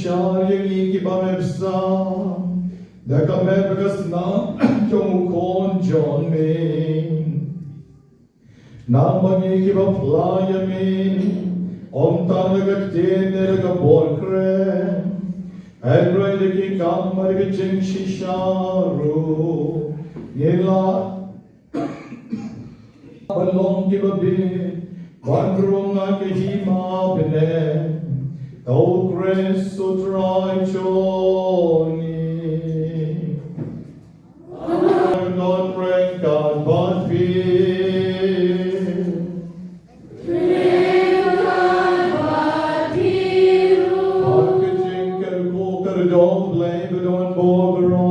Speaker 1: shar yang ki barepsa da kamer bekas na jong kon jon me na magi ki ba playa me om tan ga tene ga bolkre Every the king come the king shisharu yela balong ki babi bandrunga ke hima bene o Christo try choni not rank God but fear don't blame, but don't bother